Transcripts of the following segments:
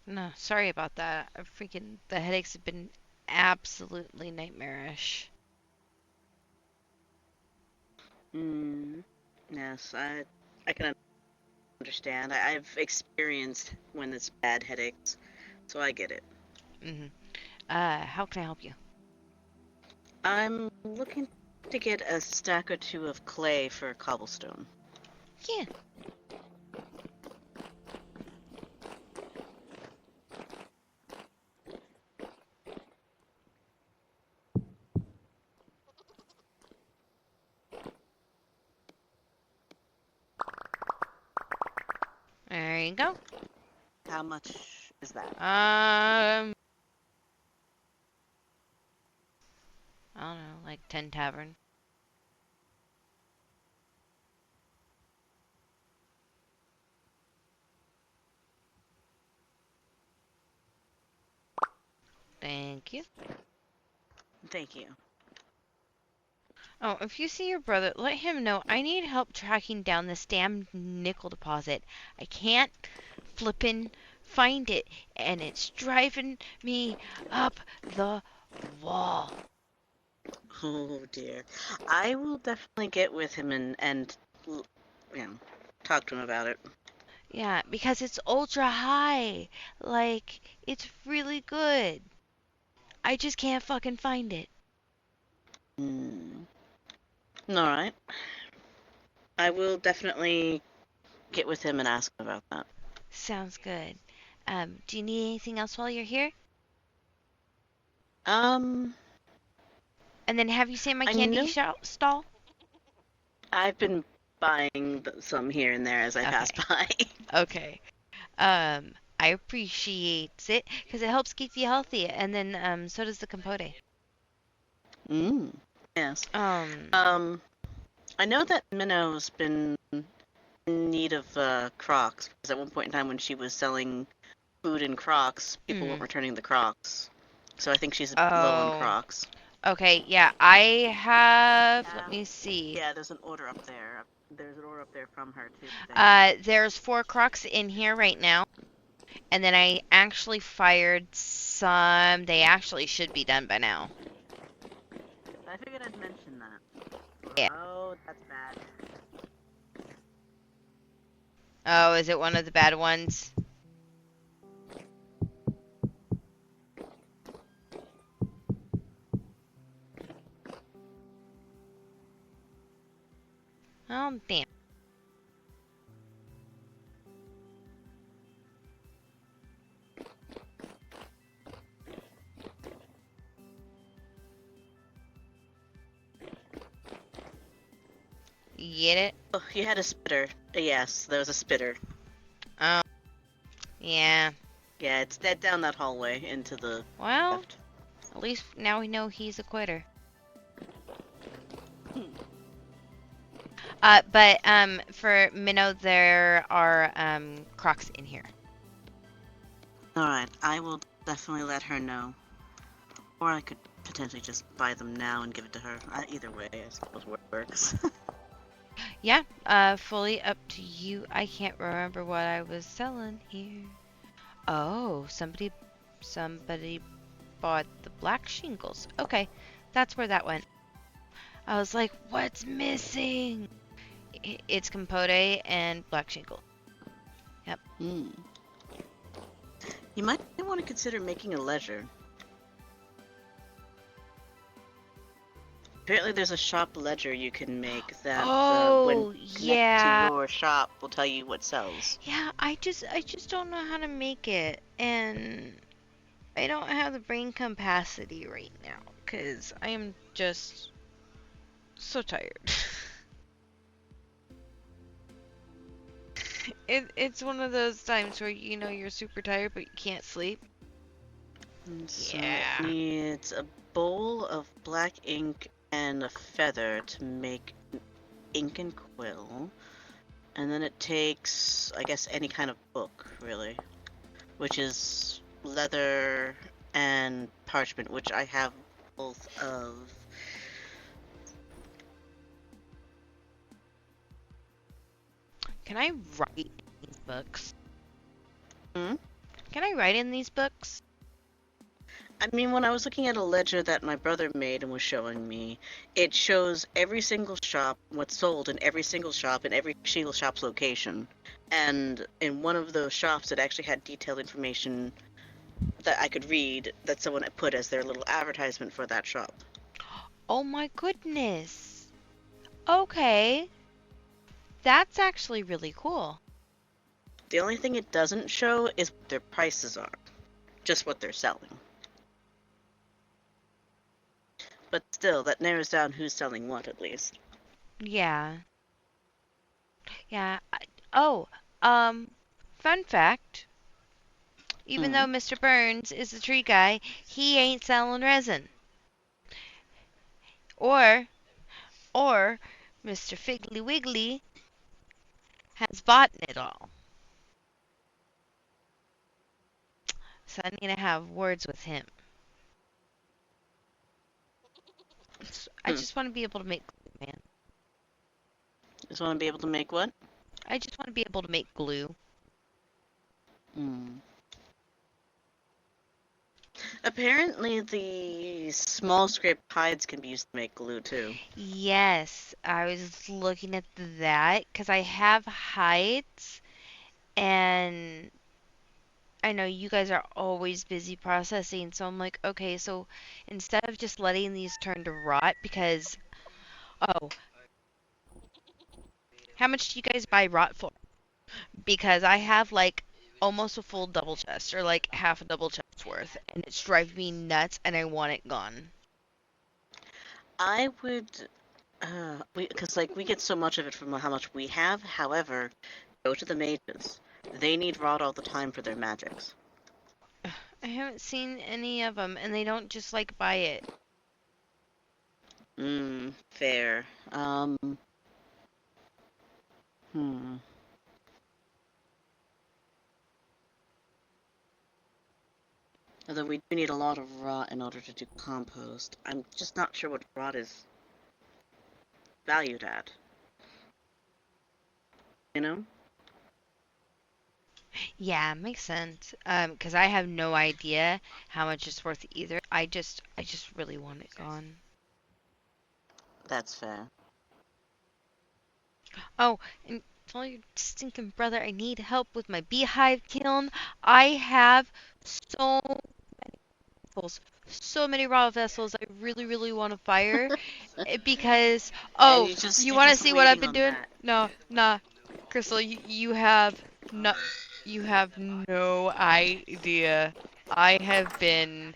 No, sorry about that. The headaches have been absolutely nightmarish. Mm, yes, I can understand. I've experienced when it's bad headaches, so I get it. hmm how can I help you? I'm looking to get a stack or two of clay for cobblestone. Yeah. There you go. How much is that? I don't know, like 10 Tavern. Thank you. Thank you. Oh, if you see your brother, let him know I need help tracking down this damn nickel deposit. I can't flippin' find it, and it's driving me up the wall. Oh dear. I will definitely get with him and you know, talk to him about it. Yeah, because it's ultra high. Like, it's really good. I just can't fucking find it. Hmm. All right. I will definitely get with him and ask him about that. Sounds good. Do you need anything else while you're here? Um, And then have you seen my I candy know stall? I've been buying some here and there as I pass Okay. by. Okay. I appreciate it because it helps keep you healthy, and then so does the compote. Mm, yes. Um, Um, I know that Minnow's been in need of Crocs because at one point in time when she was selling food in Crocs, people weren't mm, returning the Crocs. So I think she's a bit low on oh, Crocs. okay, yeah, I have. Let Yeah. me see. Yeah, there's an order up there. There's an order up there from her too, I think. There's 4 crocs in here right now, and then I actually fired some. They actually should be done by now. I figured I'd mention that. Yeah. Oh, that's bad. Oh, is it one of the bad ones? Oh, damn. You get it? Oh, you had a spitter. Yes, there was a spitter. Oh, yeah. Yeah, it's dead down that hallway into the Well, left. at least now we know he's a quitter. Hmm. But for Minnow, there are Crocs in here. Alright, I will definitely let her know. Or I could potentially just buy them now and give it to her. Either way, I suppose works. Yeah, fully up to you. I can't remember what I was selling here. Oh, somebody bought the black shingles. Okay, that's where that went. I was like, what's missing? It's compote and black shingle. Yep. Hmm. You might want to consider making a ledger. Apparently, there's a shop ledger you can make that, when Oh, connected to yeah. your shop, will tell you what sells. Yeah, I just don't know how to make it, and I don't have the brain capacity right now because I am just so tired. It's one of those times where you know you're super tired but you can't sleep. And so it Yeah. needs a bowl of black ink and a feather to make ink and quill. And then it takes, I guess, any kind of book, really. Which is leather and parchment, which I have both of. Can I write in these books? Hmm? Can I write in these books? I mean, when I was looking at a ledger that my brother made and was showing me, it shows every single shop, what's sold in every single shop, in every single shop's location. And in one of those shops, it actually had detailed information that I could read that someone had put as their little advertisement for that shop. Oh my goodness. Okay. That's actually really cool. The only thing it doesn't show is what their prices are, just what they're selling. But still, that narrows down who's selling what at least. Yeah. Yeah. Oh, um, fun fact. Even Hmm. though Mr. Burns is the tree guy, he ain't selling resin. Or, or Mr. Figgly Wiggly has bought it all. So I need to have words with him. I Hmm. just want to be able to make glue, man. Just want to be able to make what? I just want to be able to make glue. Hmm. Apparently, the small scraped hides can be used to make glue too. Yes, I was looking at that because I have hides and I know you guys are always busy processing, so I'm like, okay, so instead of just letting these turn to rot, because, oh, how much do you guys buy rot for? Because I have like almost a full double chest, or like half a double chest worth, and it's driving me nuts, and I want it gone. I would, because like we get so much of it from how much we have. However, go to the mages. They need rod all the time for their magics. I haven't seen any of them, and they don't just like buy it. Fair. Hmm. Although we do need a lot of rot in order to do compost. I'm just not sure what rot is valued at. You know? Yeah, makes sense. Because I have no idea how much it's worth either. I just really want it gone. That's fair. Oh, and tell your stinking brother I need help with my beehive kiln. I have so vessels, so many raw vessels I really, really want to fire. Because, And oh, you just you you're want to just see what I've waiting been on doing? that. No, nah, Crystal, you have no, you have no idea. I have been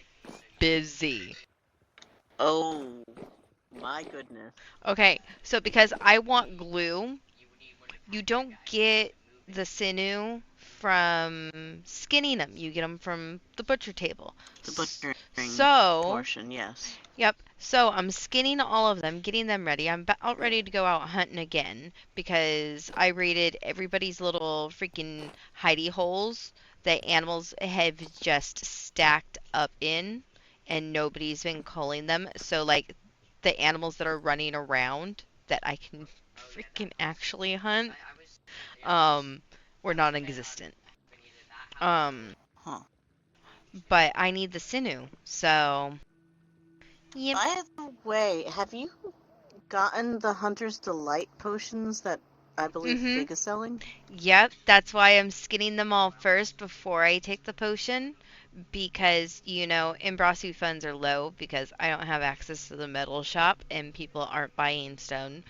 busy. Oh my goodness. Okay, so because I want glue, you don't get the sinew from skinning them. You get them from the butcher table. The butchering So, portion, yes. yep. So I'm skinning all of them, getting them ready. I'm about ready to go out hunting again because I raided everybody's little freaking hidey holes that animals have just stacked up in, and nobody's been culling them. So like the animals that are running around that I can freaking actually hunt, um, were non-existent. Um, Huh. but I need the sinew. So, yep. By the way, have you gotten the Hunter's Delight potions that I believe Mhm. Fig is selling? Yep, that's why I'm skinning them all first before I take the potion because, Embrasu funds are low because I don't have access to the metal shop and people aren't buying stone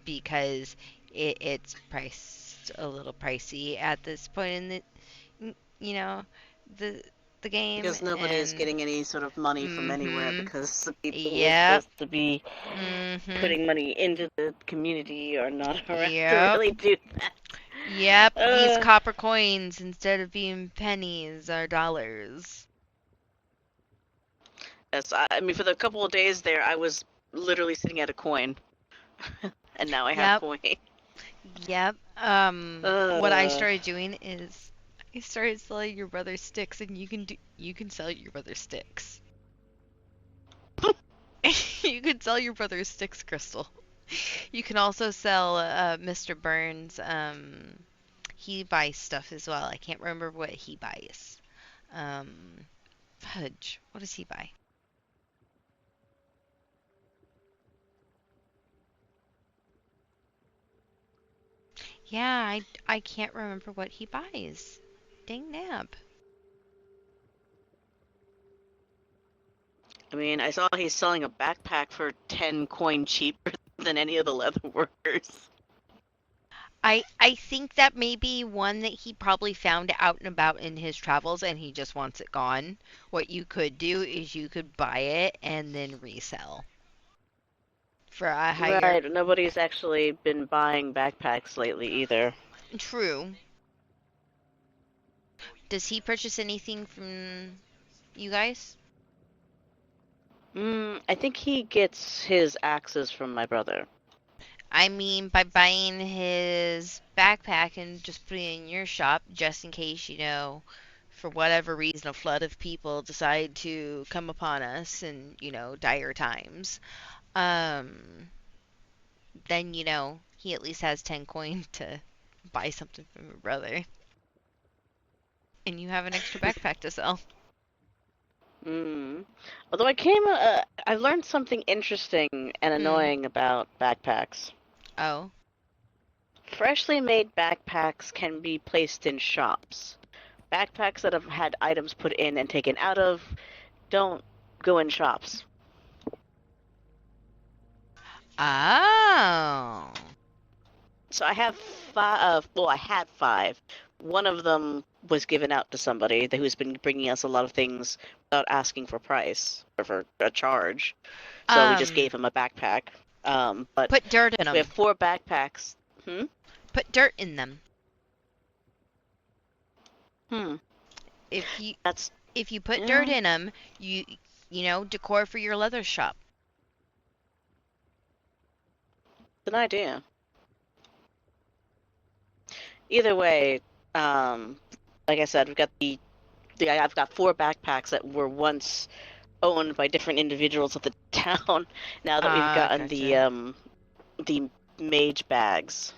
because it's priced a little pricey at this point in you know, the the game Because nobody is and getting any sort of money from anywhere mhm. because the people who are Yep. supposed to be Mhm. putting money into the community are not around to Yep. really do that. Yep, these Uh, copper coins instead of being pennies are dollars. yes, I mean, for the couple of days there, I was literally sitting at a coin, and now I have Yep. coin. Yep. What I Uh, started doing is I started selling your brother's sticks, and you can sell your brother's sticks. You can sell your brother's sticks, Crystal. You can also sell Mr. Burns. He buys stuff as well. I can't remember what he buys. Fudge. What does he buy? Yeah, I can't remember what he buys. Dang nab. I mean, I saw he's selling a backpack for 10 coin cheaper than any of the leather workers. I think that may be one that he probably found out and about in his travels and he just wants it gone. What you could do is you could buy it and then resell for a higher. Right, nobody's actually been buying backpacks lately either. True. Does he purchase anything from you guys? I think he gets his axes from my brother. I mean, by buying his backpack and just putting it in your shop, just in case, for whatever reason, a flood of people decide to come upon us in, dire times. Um, then, he at least has 10 coin to buy something from your brother. And you have an extra backpack to sell. Mm. Although I learned something interesting and Hmm. annoying about backpacks. Oh. Freshly made backpacks can be placed in shops. Backpacks that have had items put in and taken out of don't go in shops. Oh. So I have five. Well, I had five. One of them was given out to somebody who's been bringing us a lot of things without asking for price or for a charge. So we just Um, gave him a backpack. But put dirt in so we have them. four backpacks. Hmm. Put dirt in them. Hmm. If you That's if you put dirt yeah. in them, decor for your leather shop. An idea. Either way, um, like I said, we've got I've got four backpacks that were once owned by different individuals of the town. Now that we've Ah, gotten gotcha. the mage bags,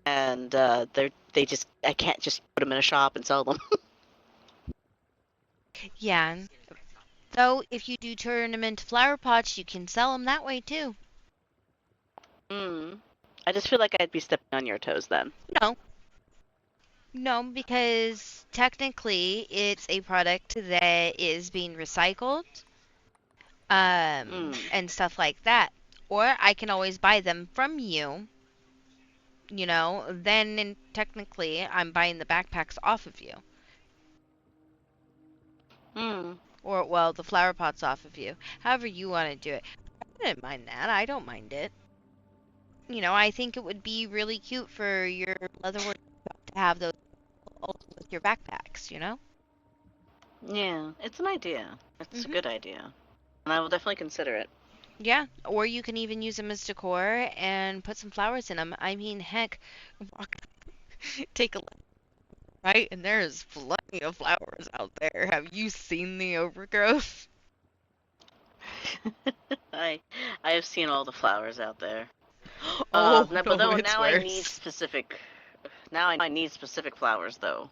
and they just I can't just put them in a shop and sell them. Yeah. Though, if you do turn them into flower pots, you can sell them that way too. Hmm. I just feel like I'd be stepping on your toes then. No, no, because technically it's a product that is being recycled, Hmm. and stuff like that. Or I can always buy them from you, then technically I'm buying the backpacks off of you. Hmm. Or, well, the flower pots off of you. However you want to do it. I didn't mind that. I don't mind it. I think it would be really cute for your leatherwork to have those also with your backpacks. Yeah, it's an idea. It's a Mhm. good idea, and I will definitely consider it. Yeah, or you can even use them as decor and put some flowers in them. I mean, heck, walk, take a look, right? And there's plenty of flowers out there. Have you seen the overgrowth? I I have seen all the flowers out there. Oh, No, but no, though it's now I need worse. specific. Now I need specific flowers though.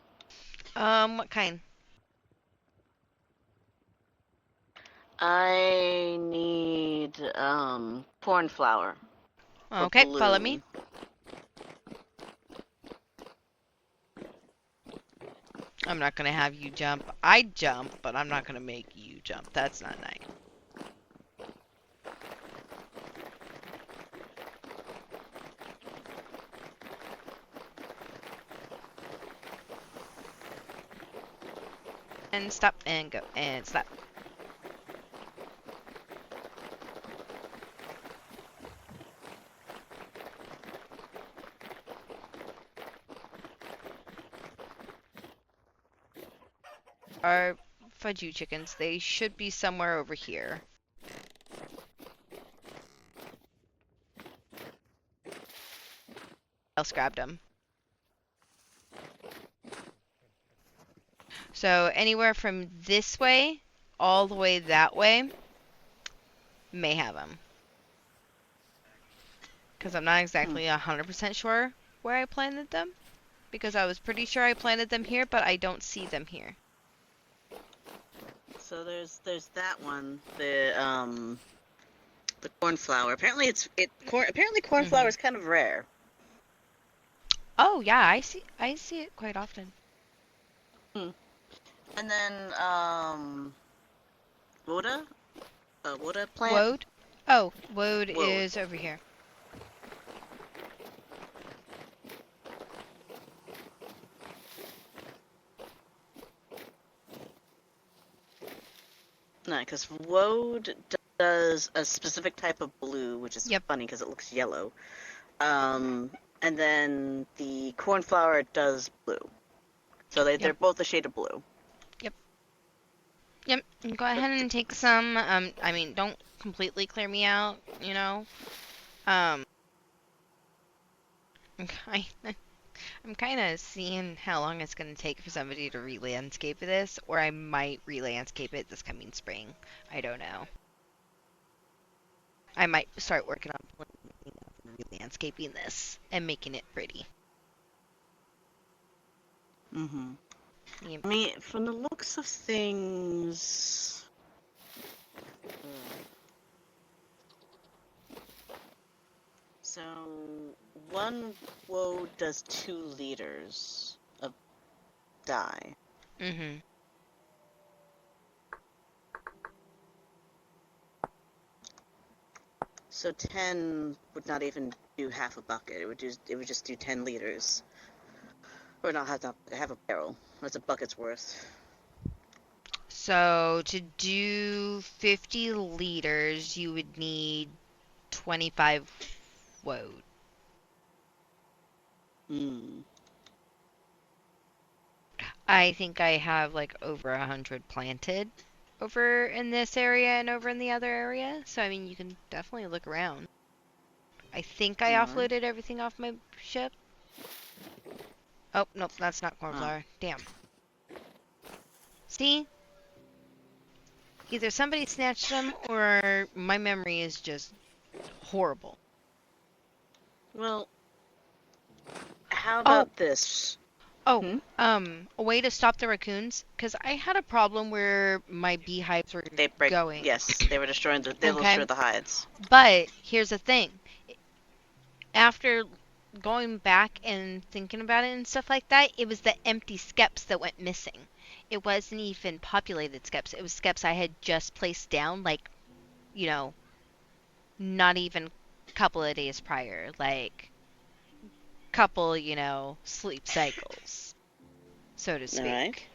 What kind? I need cornflower for Okay, follow me. blue. I'm not gonna have you jump. I jump, but I'm not gonna make you jump. That's not nice. And stop and go and stop. Our fudgy chickens, they should be somewhere over here. Else grabbed them. So anywhere from this way all the way that way may have them. Because I'm not Hmm. exactly 100% sure where I planted them. Because I was pretty sure I planted them here, but I don't see them here. So there's that one. The cornflower. Apparently apparently cornflower Hmm. is kind of rare. Oh yeah, I see it quite often. Hmm. And then woda, woda plant. Woad? Oh, woad Woad. is over here. No, because woad does a specific type of blue, which is Yep, funny because it looks yellow. And then the cornflower does blue. So they're yep, both a shade of blue. yep, yep. Go But ahead and take some. I mean, don't completely clear me out, you know. Um, I'm kind I'm kind of seeing how long it's going to take for somebody to re-landscape this, or I might re-landscape it this coming spring. I don't know. I might start working on re-landscaping this and making it pretty. hmm Yeah. I mean, from the looks of things, uh, so one woad does 2 liters of dye. Mhm. So 10 would not even do half a bucket. It would just do 10 liters, or not have a barrel. That's a bucket's worth. So to do 50 liters, you would need 25 woad. Hmm. I think I have like over 100 planted over in this area and over in the other area. So I mean, you can definitely look around. I think I All right. offloaded everything off my ship. Oh, nope, that's not Oh. cornflower. Damn. See? Either somebody snatched them or my memory is just horrible. Well, how Oh, about this? oh, Hmm? a way to stop the raccoons, because I had a problem where my beehives were They break. going. Yes, they were destroying they'll destroy Okay, the hides. but here's the thing. After going back and thinking about it and stuff like that, it was the empty skeps that went missing. It wasn't even populated skeps. It was skeps I had just placed down, like, you know, not even a couple of days prior. Like, couple, sleep cycles, so to All right. speak.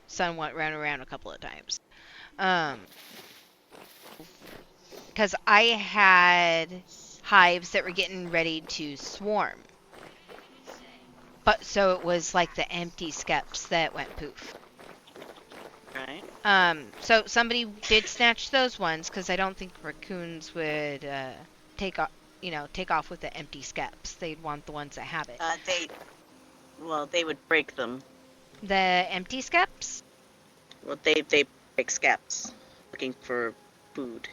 Sun went round and around a couple of times. Um, because I had hives that were getting ready to swarm. But so it was like the empty skeps that went poof. Right. So somebody did snatch those ones because I don't think raccoons would take off, take off with the empty skeps. They'd want the ones that have it. They would break them. The empty skeps? Well, they break scaps, looking for food.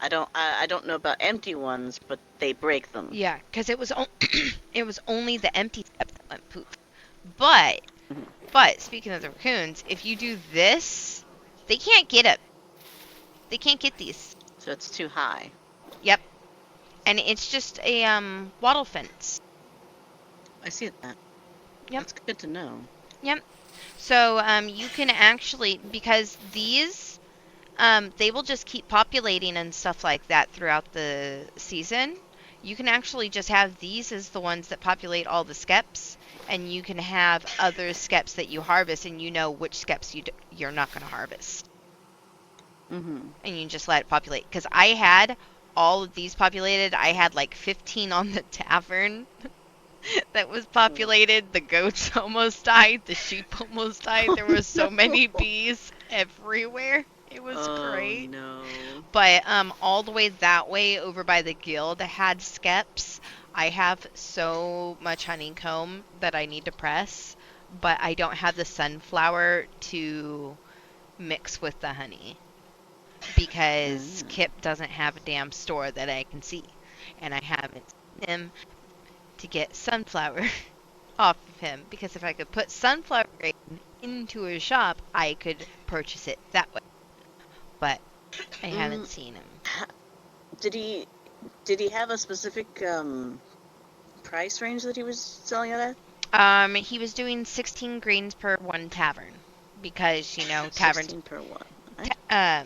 I don't know about empty ones, but they break them. Yeah, because it was only the empty skeps that went poof. But Mhm. but speaking of the raccoons, if you do this, they can't get it. They can't get these. So it's too high. Yep, and it's just a wattle fence. I see that. Yep, That's good to know. yep. So you can actually, because these they will just keep populating and stuff like that throughout the season. You can actually just have these as the ones that populate all the skeps, and you can have other skeps that you harvest, and you know which skeps you're not going to harvest, Mm-hmm. and you just let it populate. Because I had all of these populated. I had like 15 on the tavern that was populated. The goats almost died. The sheep almost died. There were so many bees everywhere. It was Oh great. no. But all the way that way over by the guild had skeps. I have so much honeycomb that I need to press, but I don't have the sunflower to mix with the honey because Ah. Kip doesn't have a damn store that I can see, and I haven't seen him to get sunflower off of him, because if I could put sunflower grain into his shop, I could purchase it that way. but I haven't Mm, seen him. did he have a specific price range that he was selling it at? He was doing 16 greens per one tavern because taverns 16 per one. Okay. ta-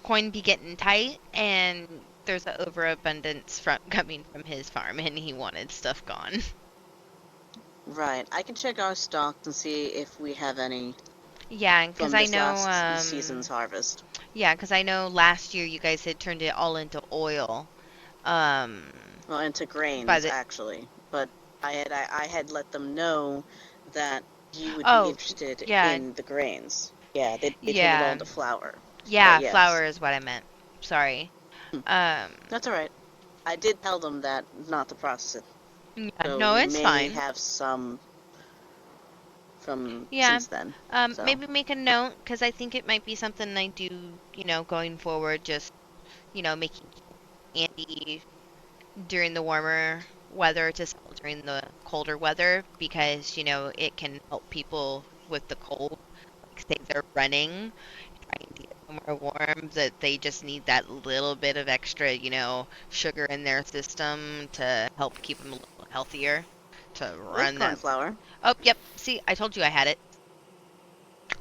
coin be getting tight and there's an overabundance from coming from his farm and he wanted stuff gone. Right. I can check our stocks and see if we have any Yeah, because from I this know last season's harvest. yeah, because I know last year you guys had turned it all into oil. Um, Well, into by grains the actually, but I had let them know that you would be oh interested yeah, in the grains. Yeah, they turned it all yeah, into flour. But yeah, yes, flour is what I meant. Sorry. hmm, Um, that's all right. I did tell them that not to process it, yeah, so no, we it's may fine. have some from Yeah. since then. So, Maybe make a note because I think it might be something I do, going forward. Just, making candy during the warmer weather to sell during the colder weather because, it can help people with the cold. Like, say they're running, trying to get somewhere warm, that they just need that little bit of extra, sugar in their system to help keep them a little healthier to with run corn that. flour. Oh, yep. See, I told you I had it.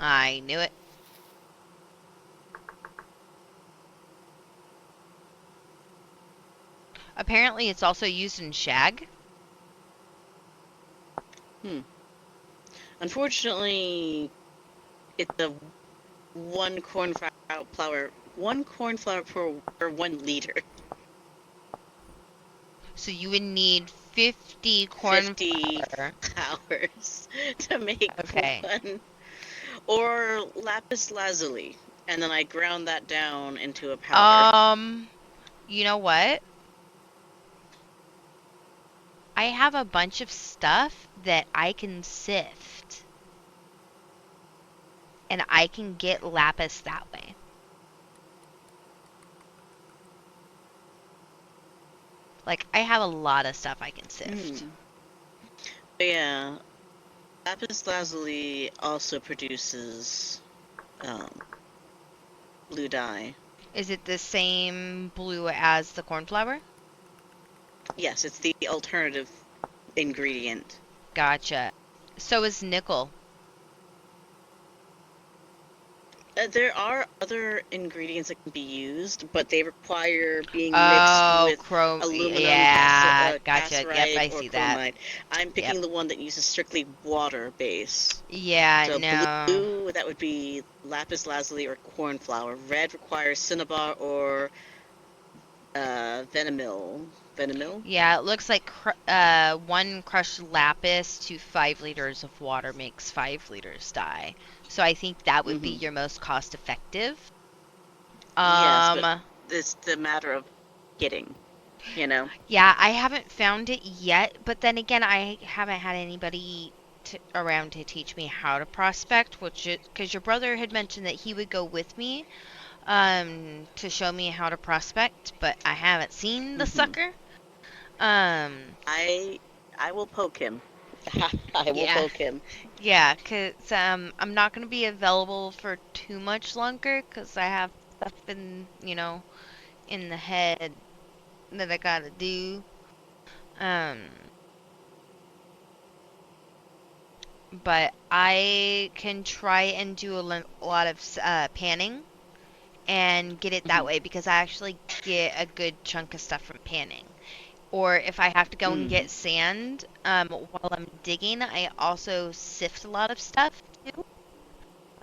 I knew it. Apparently, it's also used in shag. Hmm. Unfortunately, it's a one corn flour per 1 liter. So you would need 50 corn 50 flour. flours to make Okay. one, or lapis lazuli, and then I ground that down into a powder. Um, you know what? I have a bunch of stuff that I can sift, and I can get lapis that way. Like, I have a lot of stuff I can sift. Hmm. But yeah, lapis lazuli also produces um, blue dye. Is it the same blue as the corn flour? Yes, it's the alternative ingredient. Gotcha. So is nickel. There are other ingredients that can be used, but they require being mixed Oh, with chrome. aluminum, Yeah, gotcha. Yep, cassiterite, I or see that. chromite. I'm Yep. picking the one that uses strictly water base. Yeah, So no. blue, that would be lapis lazuli or corn flour. Red requires cinnabar or venomil. Venomil? Yeah, it looks like one crushed lapis to 5 liters of water makes 5 liters dye. So I think that would be Mm-hmm. your most cost effective. Yes, but Um, it's the matter of getting, you know? yeah, I haven't found it yet, but then again, I haven't had anybody around to teach me how to prospect, which because your brother had mentioned that he would go with me, to show me how to prospect, but I haven't seen the Mm-hmm. sucker. Um, I I will poke him. I will yeah. poke him. Yeah, 'cause I'm not gonna be available for too much longer 'cause I have stuff in the head that I gotta do. Um, but I can try and do a lot of panning and get it that Mm-hmm. way because I actually get a good chunk of stuff from panning. Or if I have to go and Mm. get sand, while I'm digging, I also sift a lot of stuff too.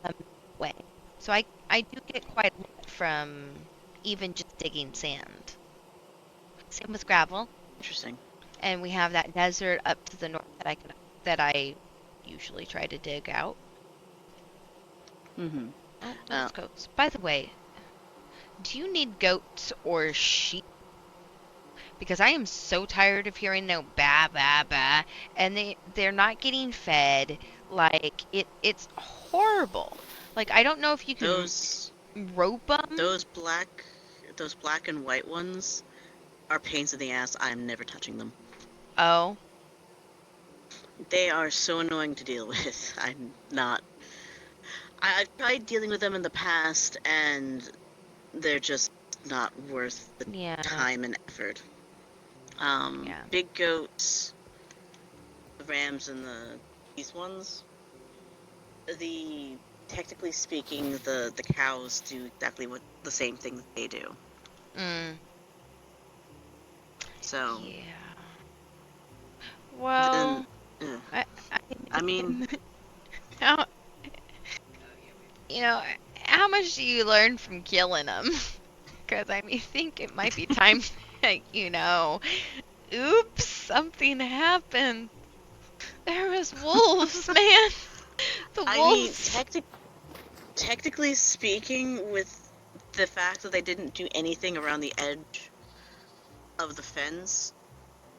um, way. So I do get quite a lot from even just digging sand. Same with gravel, Interesting. and we have that desert up to the north that I usually try to dig out. Mm-hmm. Oh, those Uh, goats. By the way, do you need goats or sheep? Because I am so tired of hearing no ba ba ba, and they're not getting fed. Like it's horrible. Like I don't know if you can those rope them. those black those black and white ones are pains in the ass. I'm never touching them. Oh, They are so annoying to deal with. I'm not. I've tried dealing with them in the past, and they're just not worth the Yeah. time and effort. Yeah. Big goats, the rams, and these ones. The technically speaking, the cows do exactly what the same thing that they do. Mm. So Yeah. then, Well, uh, I, I I mean, mean, how, you know, how much do you learn from killing them? Because I think it might be time that, oops, something happened. There was wolves, man. The I mean, wolves. technically speaking, with the fact that they didn't do anything around the edge of the fence,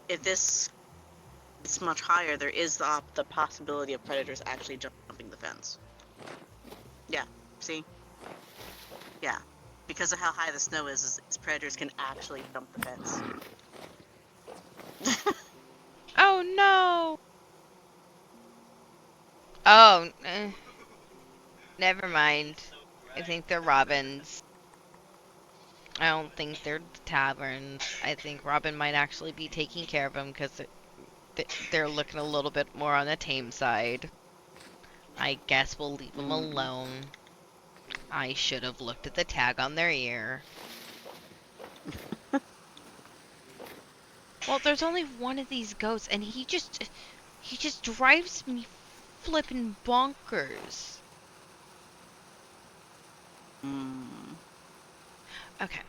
if this is much higher, there is the possibility of predators actually jumping the fence. Yeah, see? Yeah. Because of how high the snow is predators can actually jump the fence. Oh no. Oh, never mind. I think they're robins. I don't think they're taverns. I think Robin might actually be taking care of them because they're looking a little bit more on the tame side. I guess we'll leave them Mm. alone. I should have looked at the tag on their ear. Well, there's only one of these goats, and he just drives me flippin' bonkers. Mm. Okay,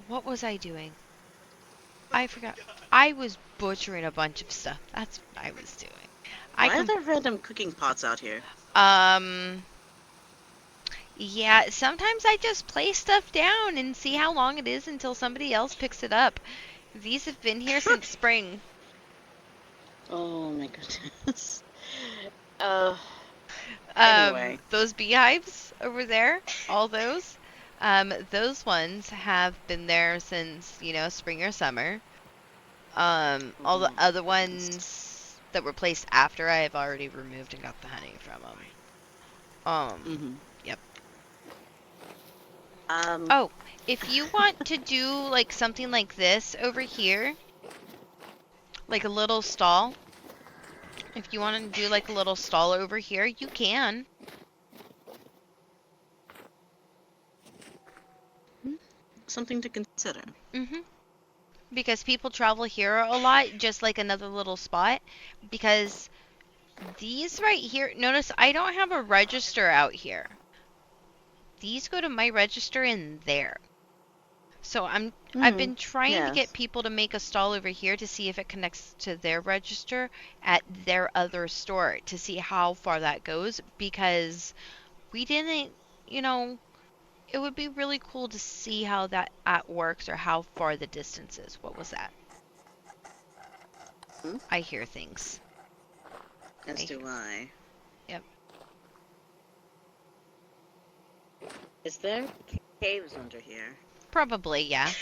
what was I doing? I forgot. I was butchering a bunch of stuff. That's what I was doing. I Why are com there random cooking pots out here? um Yeah, sometimes I just place stuff down and see how long it is until somebody else picks it up. These have been here since spring. Oh my goodness. Uh, anyway. Those beehives over there, all those ones have been there since, spring or summer. Oh All the my other goodness. ones that were placed after I have already removed and got the honey from them. Mm-hmm. Yep. Um, Oh, if you want to do like something like this over here, like a little stall, if you want to do like a little stall over here, you can. something to consider. Mhm. Because people travel here a lot, just like another little spot. Because these right here, notice I don't have a register out here. These go to my register in there. So I've Hmm. been trying to get Yes. people to make a stall over here to see if it connects to their register at their other store to see how far that goes because we didn't, you know, it would be really cool to see how that at works or how far the distance is. What was that? Hmm? I hear things. I As hear. do I. Yep. Is there caves under here? Probably, yeah.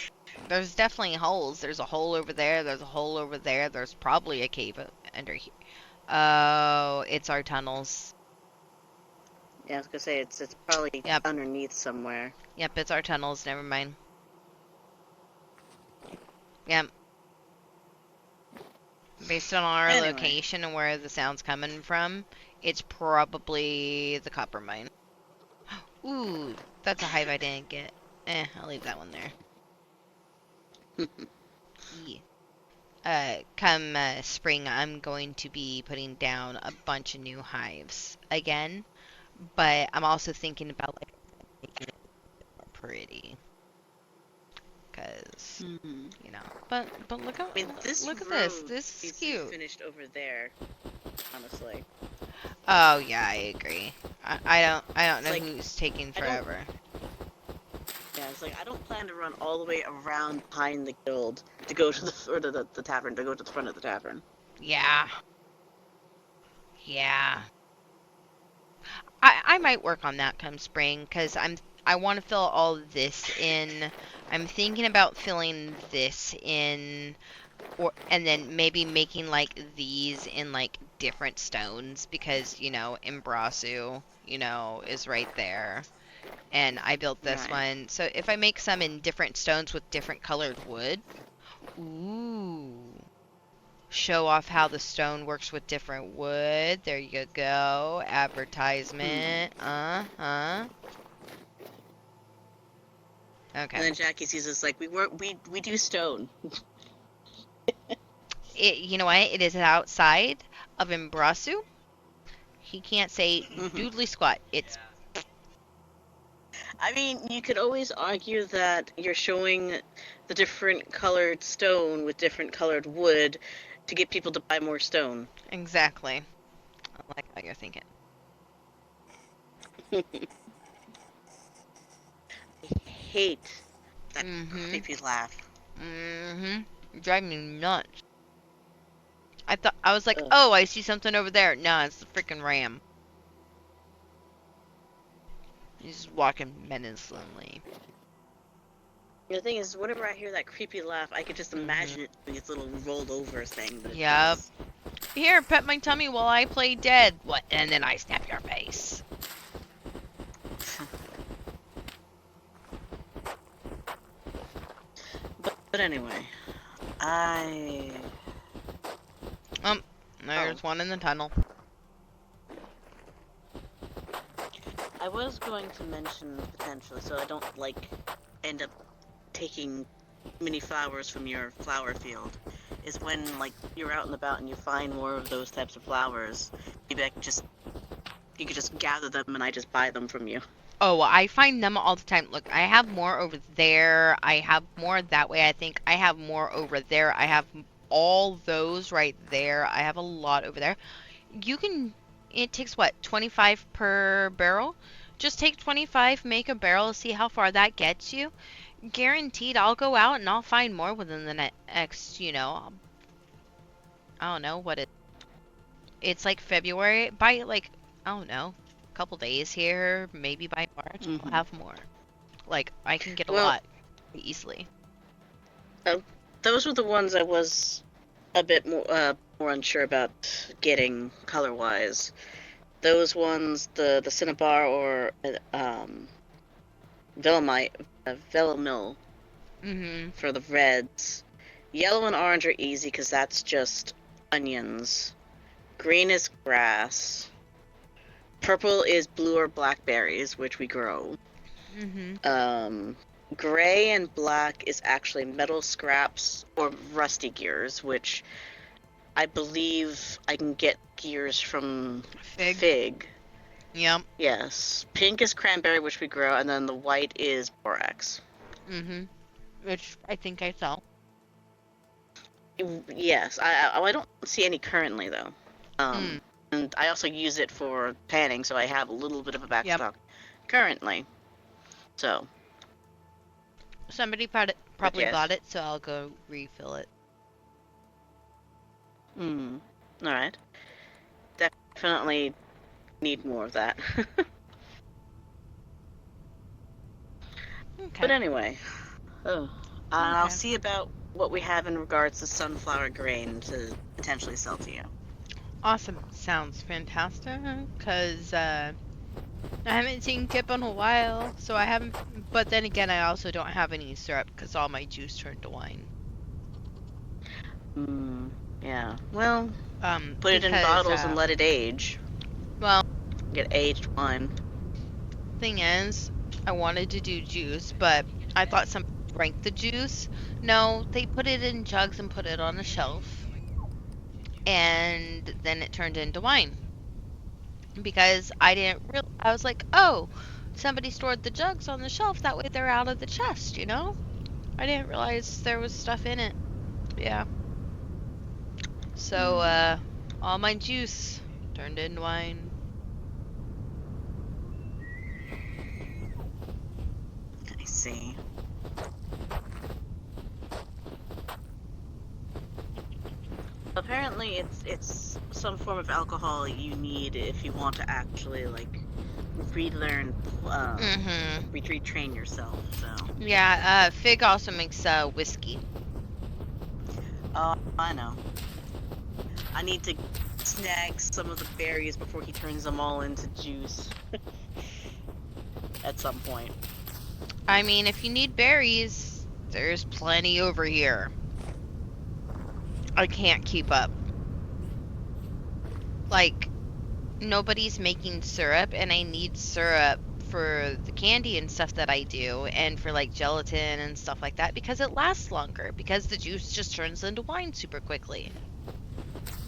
There's definitely holes. There's a hole over there. There's a hole over there. There's probably a cave under here. Oh, it's our tunnels. Yeah, I was gonna say it's probably Yep. underneath somewhere. Yep, it's our tunnels. Never mind. Yep. Based on our Anyway. location and where the sound's coming from, it's probably the copper mine. Ooh, that's a hive I didn't get. I'll leave that one there. Yeah. Come spring, I'm going to be putting down a bunch of new hives again, but I'm also thinking about like making it more pretty, cause Hmm. But look at I mean, this look at this. road This is needs to be cute. finished over there, honestly. Oh yeah, I agree. I don't It's know like, who's taking I don't, forever. yeah, it's like, I don't plan to run all the way around behind the guild to go to the tavern, to go to the front of the tavern. Yeah, yeah. I might work on that come spring because I want to fill all this in. I'm thinking about filling this in, or and then maybe making like these in like different stones because Imbrasu is right there. and I built this Right. one. So if I make some in different stones with different colored wood, ooh, show off how the stone works with different wood. There you go. Hmm. Advertisement. Uh-huh. Okay. And then Jackie sees us like we do stone. You know what? It is outside of Embrasu. He can't say Hmm. doodly squat. It's I mean, you could always argue that you're showing the different colored stone with different colored wood to get people to buy more stone. exactly. I like how you're thinking. I hate that Mm-hmm. creepy laugh. Mm-hmm. Drive me nuts. I was like, Ugh. oh, I see something over there. No, it's the freaking ram. He's just walking menacingly. The thing is, whenever I hear that creepy laugh, I could just Mm-hmm. imagine it doing its little rolled over thing that it Yep. does. Here, pet my tummy while I play dead. What? And then I snap your face. But anyway, I Um, oh there's one in the tunnel. I was going to mention potentially, so I don't like end up taking mini flowers from your flower field, is when like you're out and about and you find more of those types of flowers. Maybe I could just you could just gather them and I just buy them from you. Oh, I find them all the time. Look, I have more over there. I have more that way. I think I have more over there. I have all those right there. I have a lot over there. You can, it takes what, 25 per barrel? Just take 25, make a barrel, see how far that gets you. Guaranteed, I'll go out and I'll find more within the next, I don't know what it. It's like February. By like, I don't know, a couple days here, maybe by March, I'll Hmm. have more. Like, I can get a Well, lot easily. uh, those were the ones I was a bit more unsure about getting color wise. Those ones, the Cinnabar or Velamite, Velamil Mm-hmm. for the reds. Yellow and orange are easy because that's just onions. Green is grass. Purple is blue or blackberries, which we grow. Mm-hmm. Um, Gray and black is actually metal scraps or rusty gears, which I believe I can get gears from Fig. fig. Yep. Yes. Pink is cranberry, which we grow, and then the white is borax. Mm-hmm. Which I think I saw. Yes. I don't see any currently though. Mm. And I also use it for panning, so I have a little bit of a Yep. backstock currently. So, Somebody but probably yes. bought it, so I'll go refill it. Hmm. All right. Definitely need more of that. Okay. But anyway, oh, I'll Okay. see about what we have in regards to sunflower grain to potentially sell to you. Awesome. Sounds fantastic. Cause I haven't seen Kip in a while, so I haven't. But then again, I also don't have any syrup because all my juice turned to wine. Hmm. Yeah. Well, put it in Because bottles and let it age. well, Get aged wine. thing is, I wanted to do juice, but I thought some drank the juice. No, they put it in jugs and put it on a shelf, and then it turned into wine. Because I didn't real I was like, "Oh, somebody stored the jugs on the shelf, that way they're out of the chest, you know?" I didn't realize there was stuff in it. Yeah. So, Hmm. all my juice turned into wine. I see. Apparently, it's some form of alcohol you need if you want to actually like relearn, Mhm. retrain yourself. So, Yeah, Fig also makes whiskey. I know. I need to snag some of the berries before he turns them all into juice. at some point. I mean, if you need berries, there's plenty over here. I can't keep up. Like, nobody's making syrup, and I need syrup for the candy and stuff that I do, and for like gelatin and stuff like that, because it lasts longer, because the juice just turns into wine super quickly.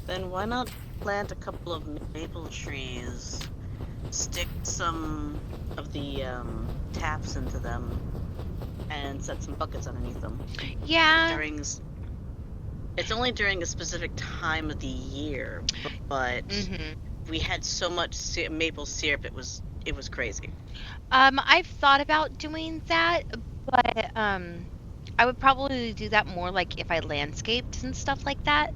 Then why not plant a couple of maple trees? Stick some of the taps into them and set some buckets underneath them. Yeah. During it's only during a specific time of the year, but Mhm. we had so much maple syrup it was crazy. I've thought about doing that, but I would probably do that more like if I landscaped and stuff like that.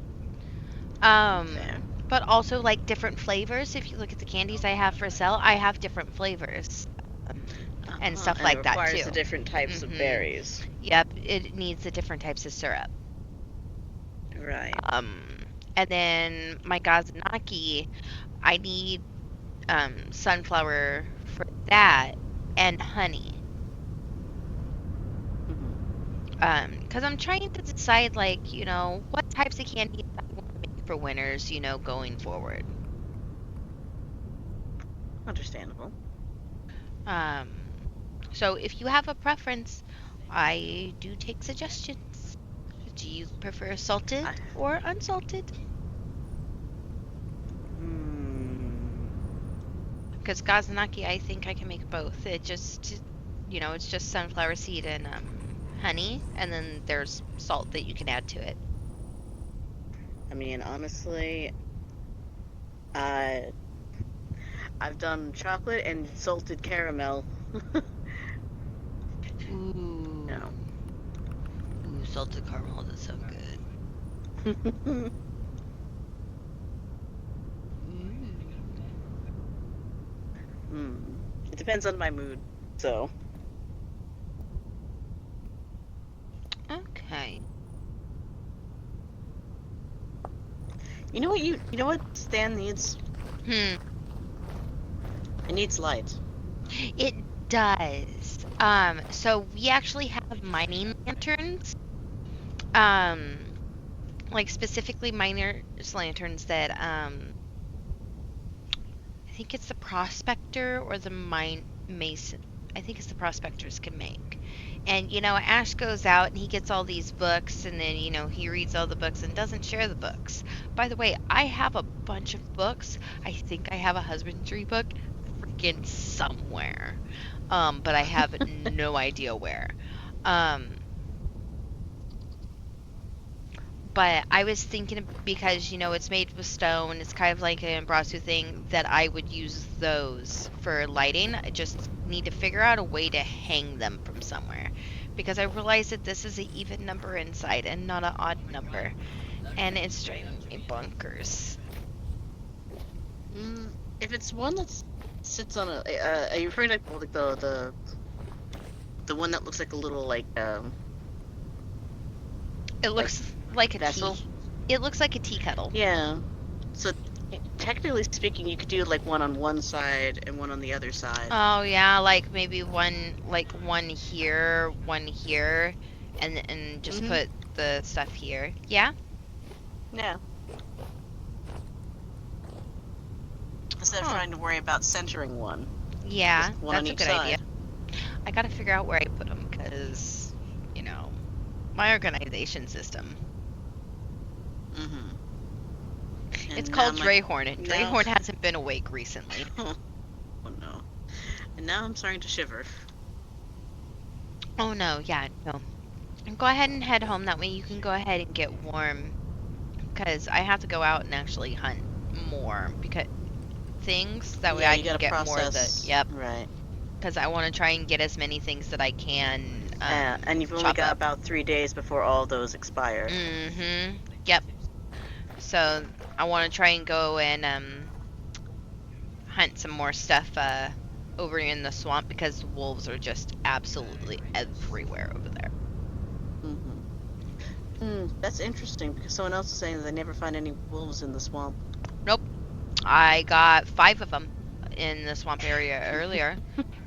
Fair. But also like different flavors. If you look at the candies I have for sale, I have different flavors. And stuff And it like that requires too. the different types of Mhm. berries. Yep, it needs the different types of syrup. Right. Um and then my gazanaki, I need sunflower for that and honey. Hmm. Because I'm trying to decide, like, what types of candies I want to make for winners, going forward. Understandable. Um, so if you have a preference, I do take suggestions. Do you prefer salted I, or unsalted? hmm. Because gazanaki, I think I can make both. It's just sunflower seed and honey, and then there's salt that you can add to it. I mean, honestly, I I've done chocolate and salted caramel. Ooh, No. ooh, salted caramel does sound good. Ooh. Hmm. It depends on my mood. So, Okay. you know what Stan needs? Hmm. It needs light. It does. So we actually have mining lanterns. Um, like specifically miners lanterns that I think it's the prospector or the mine mason. I think it's the prospectors can make. And Ash goes out and he gets all these books and then he reads all the books and doesn't share the books. By the way, I have a bunch of books. I think I have a husbandry book freaking somewhere. But I have no idea where. Um, but I was thinking because it's made with stone, it's kind of like an Embrasu thing that I would use those for lighting. I just need to figure out a way to hang them from somewhere because I realize that this is an even number inside and not an odd number, and it's driving me bonkers. Mm, if it's one that sits on a, are you referring to like the one that looks like a little It like looks like a vessel? tea. It looks like a tea kettle. Yeah. So technically speaking, you could do like one on one side and one on the other side. Oh yeah, like maybe one here, and just Mhm. put the stuff here. Yeah. Yeah. Instead of Huh. trying to worry about centering one, Yeah, just one on that's a each good idea. side. I gotta figure out where I put them because, my organization system. Mhm. It's And called Drayhorn, and now Drayhorn hasn't been awake recently. oh no. And now I'm starting to shiver. Oh no, yeah, no. Go ahead and head home. That way you can go ahead and get warm. Because I have to go out and actually hunt more because things. That way Yeah, I you can gotta get more of the. process. Yep. Right. Because I want to try and get as many things that I can And you've only chop got up. about 3 days before all those expire. Mm-hmm. Yep. So I want to try and go and hunt some more stuff over in the swamp because the wolves are just absolutely everywhere over there. Mhm. Hmm, that's interesting because someone else is saying that they never find any wolves in the swamp. Nope. I got 5 of them. in the swamp area earlier.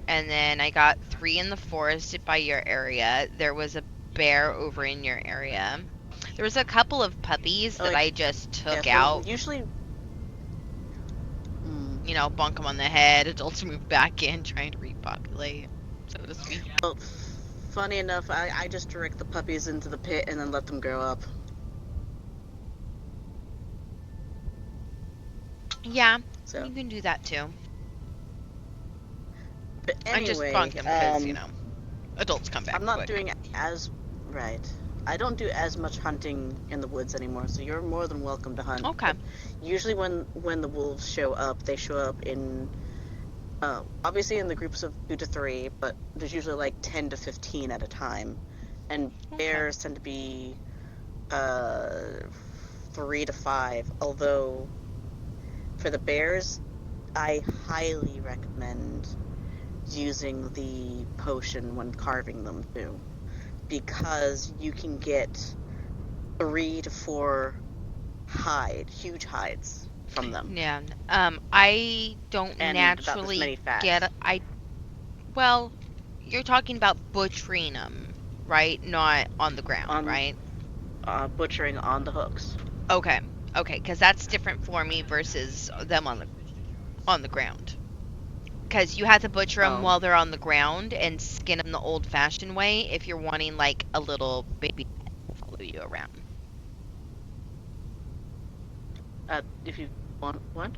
And then I got 3 in the forest by your area. There was a bear over in your area. There was a couple of puppies Oh, that I just yeah. took So out, usually, mm, bonk them on the head. Adults move back in, trying to repopulate, so to speak. well, funny enough, I just direct the puppies into the pit and then let them grow up. Yeah, So, you can do that too. but I just anyway, bonk them because, adults come back I'm not quick. doing as right. I don't do as much hunting in the woods anymore, so you're more than welcome to hunt. Okay. But usually, when the wolves show up, they show up in obviously in the groups of 2 to 3, but there's usually like 10 to 15 at a time, and Okay. bears tend to be uh 3 to 5. Although for the bears, I highly recommend using the potion when carving them too, because you can get 3 to 4 huge hides from them, Yeah. I don't and about this naturally many fats get. Well, you're talking about butchering them, right? Not on the ground, on right? butchering on the hooks. Okay. Okay, because that's different for me versus them on the ground. Because you have to butcher them Oh, while they're on the ground and skin them the old-fashioned way if you're wanting like a little baby pet to follow you around. if you want one.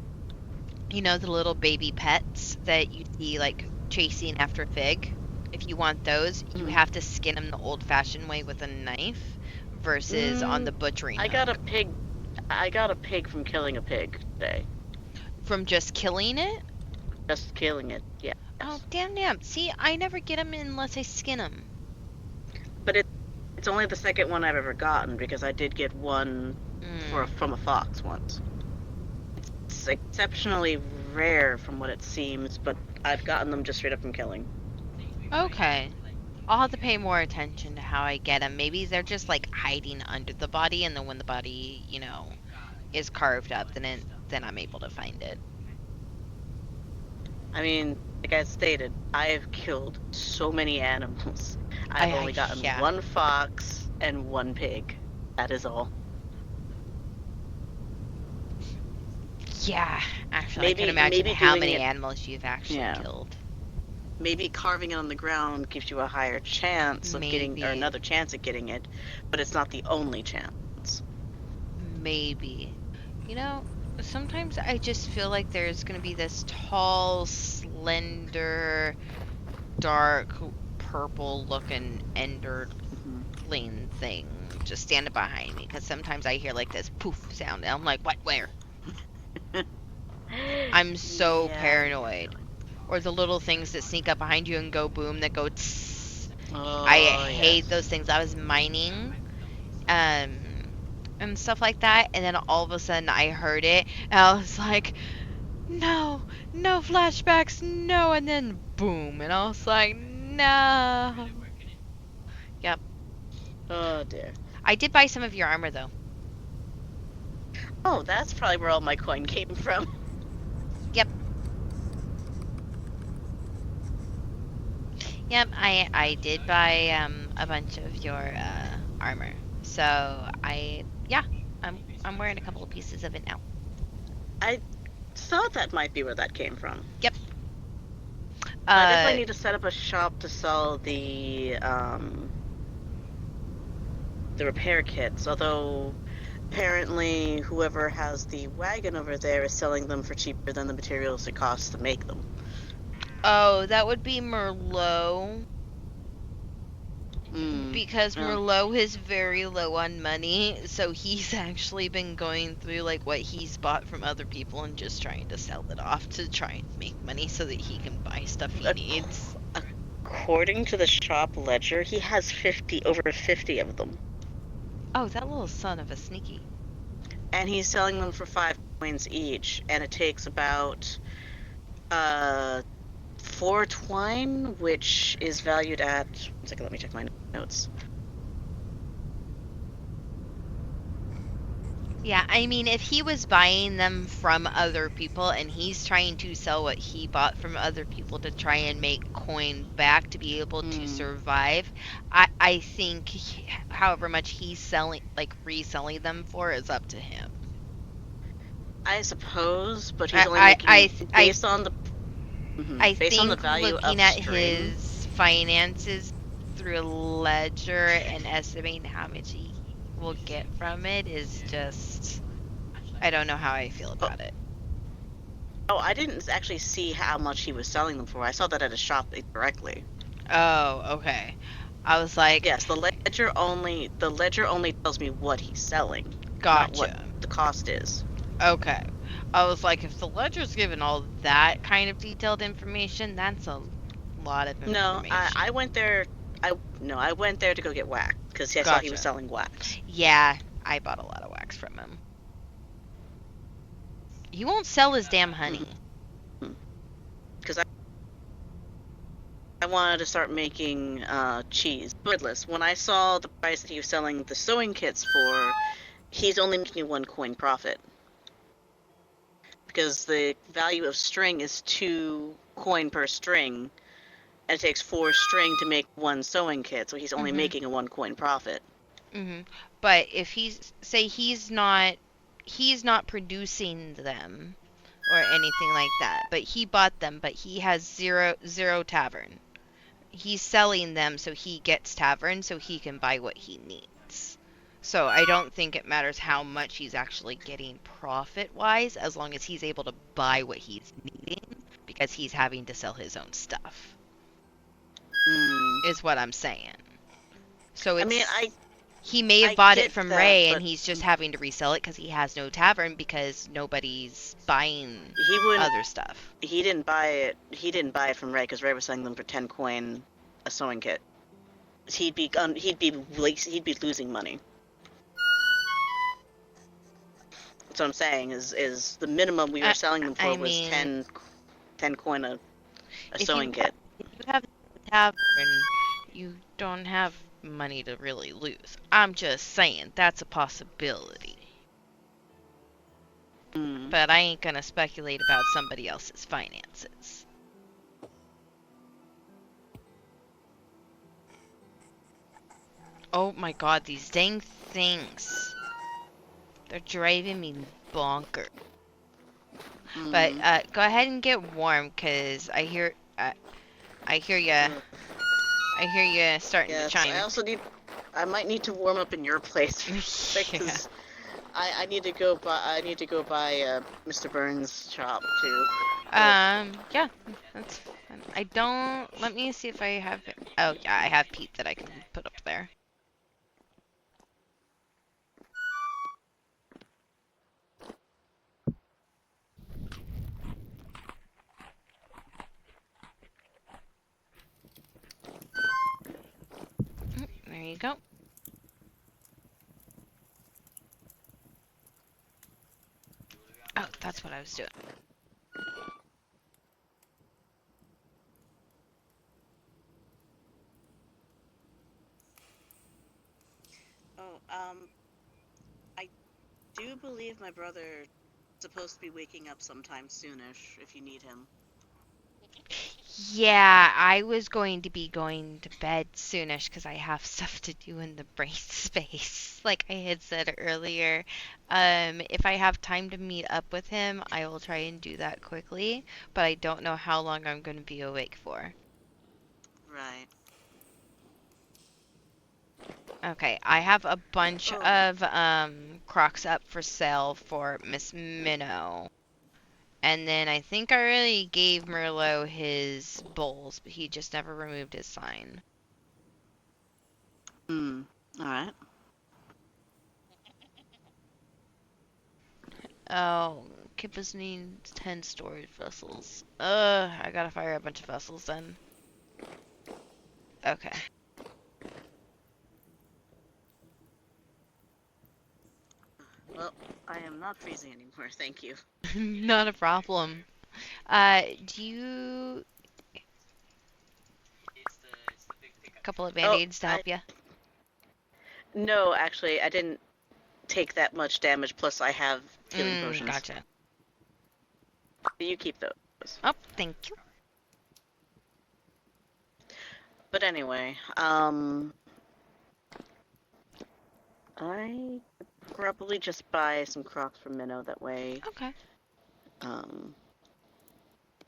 You know the little baby pets that you see like chasing after Fig? If you want those, you Mm. have to skin them the old-fashioned way with a knife versus on Mm, the butchering I got a hook. pig. I got a pig from killing a pig today. From just killing it? Just killing it. Oh, Yes. damn. See, I never get them unless I skin them. But it's only the second one I've ever gotten, because I did get one Mm, from a fox once. It's exceptionally rare from what it seems, but I've gotten them just straight up from killing. okay. I'll have to pay more attention to how I get them. Maybe they're just like hiding under the body, and then when the body, is carved up, then I'm able to find it. I mean, like I stated, I have killed so many animals. I've only gotten Yeah. one fox and one pig. That is all. Yeah, actually, I can imagine Maybe how doing many it, animals you've actually yeah. killed. Maybe carving it on the ground gives you a higher chance of getting, or Maybe. another chance at getting it, but it's not the only chance. Maybe. You know, sometimes I just feel like there's going to be this tall, slender, dark, purple looking enderling Hmm. thing just standing behind me because sometimes I hear like this poof sound and I'm like, what, where? I'm so Yeah. paranoid. Or the little things that sneak up behind you and go boom that go tss. I Oh, hate those yes. things. I was mining um and stuff like that, and then all of a sudden I heard it and I was like, no, no flashbacks, no, and then boom, and I was like, no. Yep. Oh, dear. I did buy some of your armor though. Oh, that's probably where all my coin came from. Yep. Yep, I did buy a bunch of your armor. So yeah, I'm wearing a couple of pieces of it now. I thought that might be where that came from. Yep. I definitely Uh need to set up a shop to sell the repair kits, although apparently whoever has the wagon over there is selling them for cheaper than the materials it costs to make them. oh, that would be Merlot Mm. because Oh, Merlot is very low on money, so he's actually been going through like what he's bought from other people and just trying to sell it off to try and make money so that he can buy stuff he needs. according to the shop ledger, he has over 50 of them, Oh, that little son of a sneaky. and he's selling them for 5 coins each, and it takes about uh 4 twine, which is valued at. 1 second, let me check my notes. Yeah, I mean, if he was buying them from other people and he's trying to sell what he bought from other people to try and make coin back to be able to Hmm. survive, I think however much he's selling, like reselling them for, is up to him. I suppose, but he's I only I making I I based on the I based on the think value looking of at string. his finances through a ledger and estimating how much he will get from it is just, I don't know how I feel Oh, about it. oh, I didn't actually see how much he was selling them for. I saw that at a shop directly. Oh, okay. I was like, Yes, the ledger only tells me what he's selling, not what gotcha. the cost is. Okay. I was like, if the ledger's given all that kind of detailed information, that's a lot of No, I information. went there. I no, I went there to go get wax because I saw he was Gotcha. selling wax. Yeah, I bought a lot of wax from him. He won't sell his damn honey. Because I wanted to start making cheese. Regardless, when I saw the price that he was selling the sewing kits for, he's only making 1 coin profit because the value of string is 2 coin per string, and it takes 4 string to make one sewing kit, so he's only Mhm. making a 1 coin profit. Mhm. But if he's say he's not producing them or anything like that, but he bought them, but he has zero tavern. He's selling them so he gets tavern so he can buy what he needs. So I don't think it matters how much he's actually getting profit wise as long as he's able to buy what he's needing because he's having to sell his own stuff. Hmm. Is what I'm saying. So I mean, it's I he may have I bought it get from that, Ray and but he's just having to resell it because he has no tavern because nobody's buying he wouldn't. other stuff. He didn't buy it. He didn't buy it from Ray because Ray was selling them for 10 coin a sewing kit. He'd be losing money. That's what I'm saying is the minimum we were I, selling them for I was mean, 10 coin a if sewing you kit. if you have no tavern, you don't have money to really lose. I'm just saying that's a possibility. Mm. But I ain't gonna speculate about somebody else's finances. Oh my god, these dang things. They're driving me bonkers. But Mm. go ahead and get warm, cause I hear ya. Ugh. I hear ya starting to Yes, I chime. also need. I might need to warm up in your place quick Yeah. because I need to go by. I need to go by Mr. Burns' shop too. Ugh. Yeah, that's fine. I don't. Let me see if I have. Oh yeah, I have Pete that I can put up there. There you go. Oh, that's what I was doing. Oh, I do believe my brother is supposed to be waking up sometime soonish if you need him. Yeah, I was going to be going to bed soonish because I have stuff to do in the brain space, like I had said earlier. If I have time to meet up with him, I will try and do that quickly, but I don't know how long I'm going to be awake for. Right. Okay, I have a bunch Oh. of Crocs up for sale for Miss Minnow. And then I think I already gave Merlot his bowls, but he just never removed his sign. Hmm. All right. Oh, Kippus needs 10 storage vessels. I gotta fire a bunch of vessels then. Okay. Well, I am not freezing anymore. Thank you. Not a problem. Do you... A couple of Oh, band-aids to I help you? no, actually, I didn't take that much damage, plus I have healing potions. Gotcha. You keep those. Oh, thank you. But anyway, I could probably just buy some Crocs from Minnow. That way, Okay.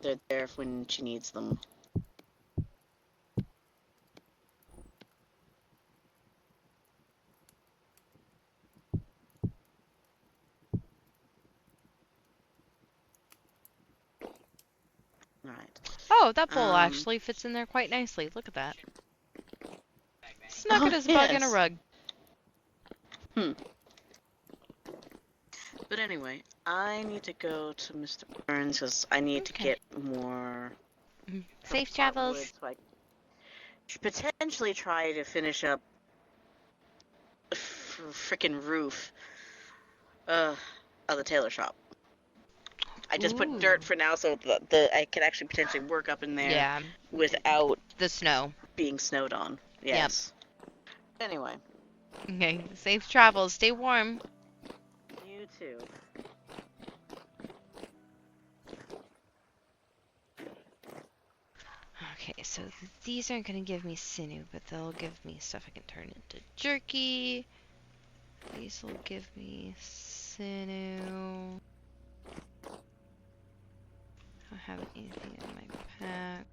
they're there when she needs them. Alright. Oh, that bowl actually fits in there quite nicely. Look at that. Snug it as a bug in a Yes. rug. But anyway, I need to go to Mr. Burns because I need to get more Safe wood travels. so I could potentially try to finish up the freaking roof of the tailor shop. I just put dirt for now so I can actually potentially work up in there without the snow being snowed on. Yes. Yep. Anyway. Okay, safe travels. Stay warm. You too. Okay, so these aren't going to give me sinew, but they'll give me stuff I can turn into jerky. These will give me sinew. I don't have anything in my pack.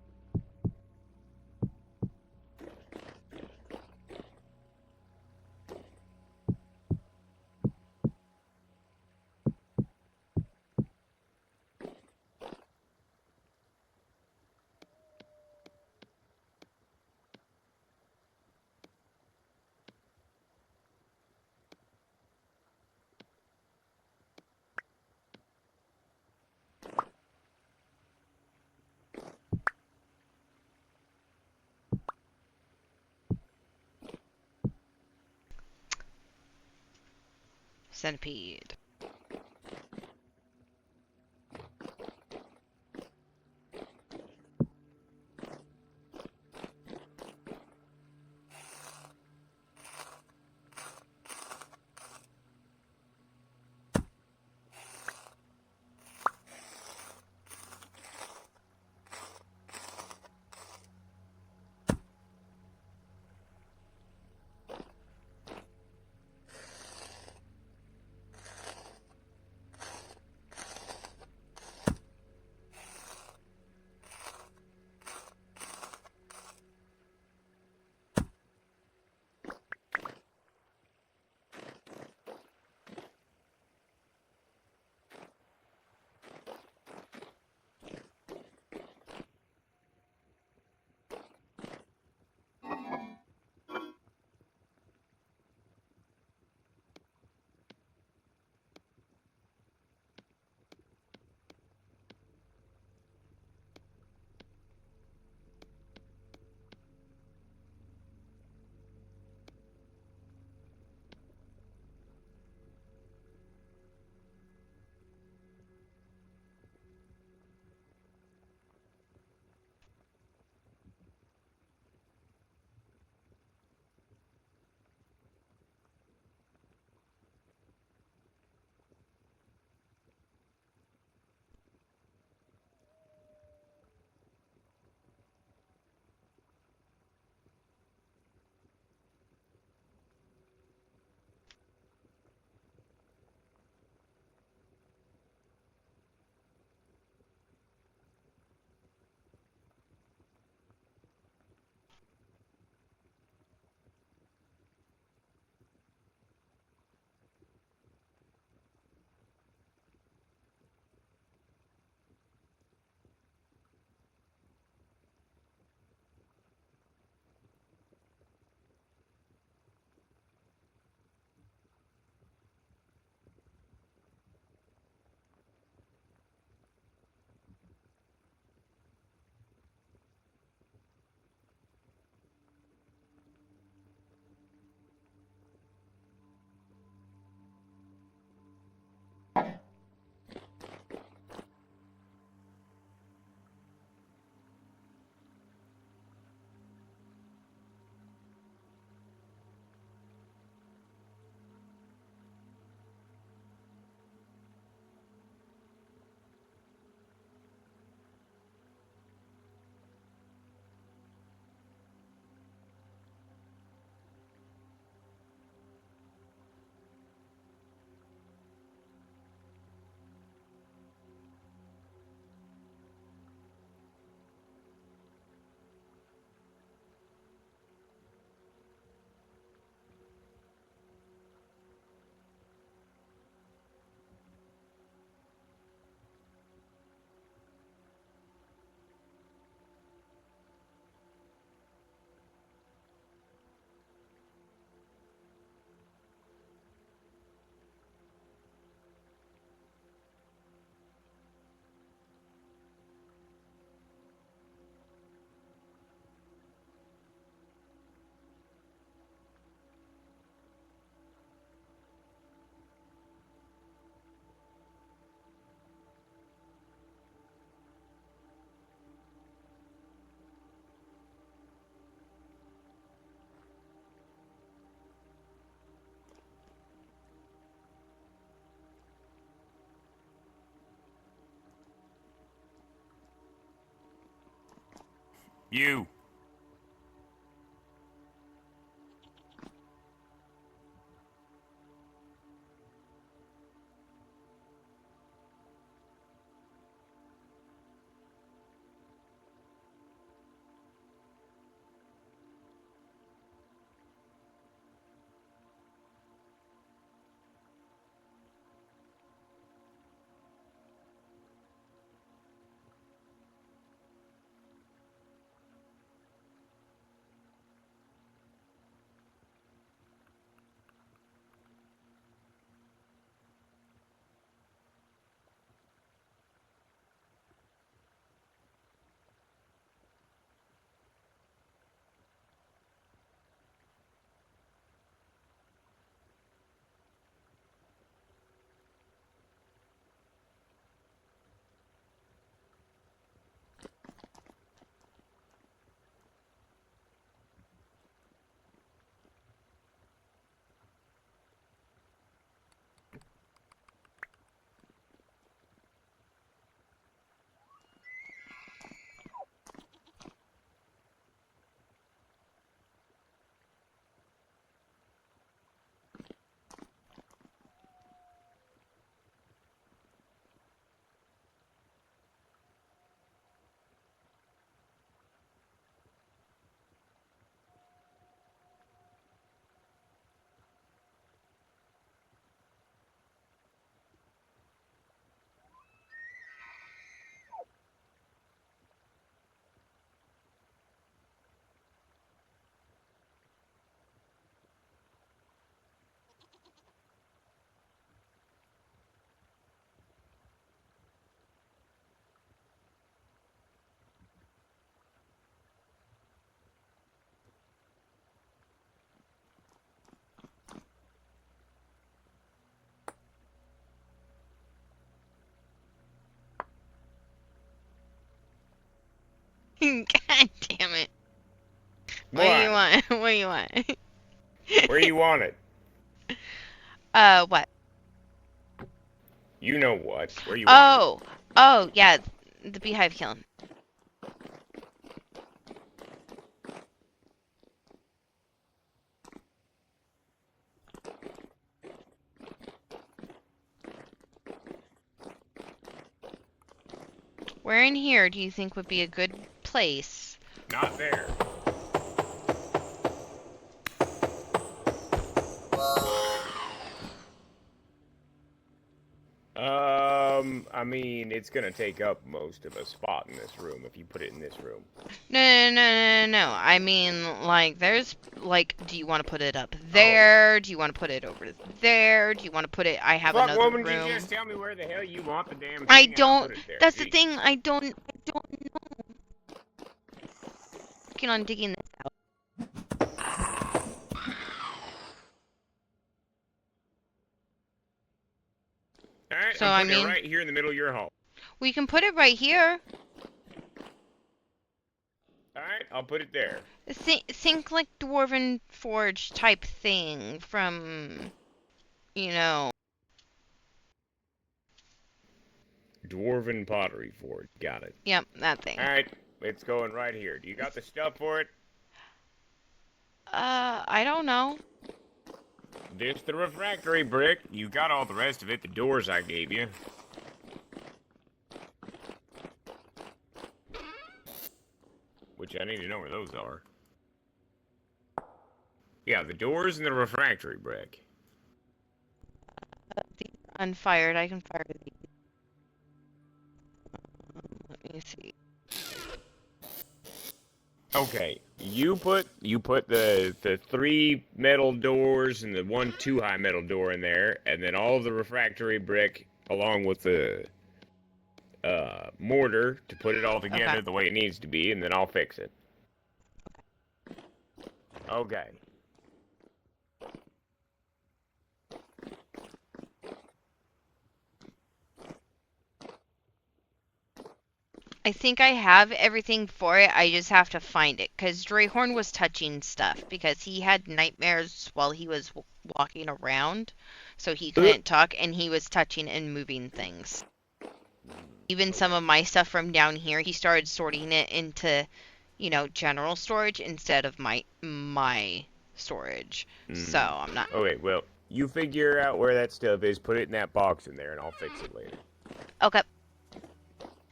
Centipede. You. God damn it. What do you What? want? What do you want? Where you want it? What? You know what? Where you want it? Oh, oh, yeah, the beehive kiln. Where in here do you think would be a good place? Not there. I mean, it's gonna take up most of a spot in this room if you put it in this room. No, no, no, no, no, no. I mean, like, there's, like, do you want to put it up Oh, there? Do you want to put it over there? Do you want to put it, I have fuck, another woman, you room. just tell me where the hell you want the damn I thing and I'll don't, put it there. that's the Jesus. thing, I don't know. Working on digging this out. Alright, So, I'm I putting it mean, right here in the middle of your hall. we can put it right here. Alright, I'll put it there. Think like Dwarven Forge type thing from, you know. Dwarven Pottery Forge. Got it. Yep, that thing. Alright, it's going right here. Do you got the stuff for it? I don't know. This the refractory brick. You got all the rest of it, the doors I gave you. Which I need to know where those are. Yeah, the doors and the refractory brick. These are unfired. I can fire these. Let me see. Okay, you put the three metal doors and the one too high metal door in there, and then all of the refractory brick along with the mortar to put it all Okay. together the way it needs to be, and then I'll fix it. Okay. I think I have everything for it. I just have to find it. Because Drayhorn was touching stuff. Because he had nightmares while he was walking around. So he couldn't talk. And he was touching and moving things. Even some Okay. of my stuff from down here, he started sorting it into general storage instead of my storage. So Mm-hmm. I'm not. Okay, well, you figure out where that stuff is, put it in that box in there, and I'll fix it later. Okay.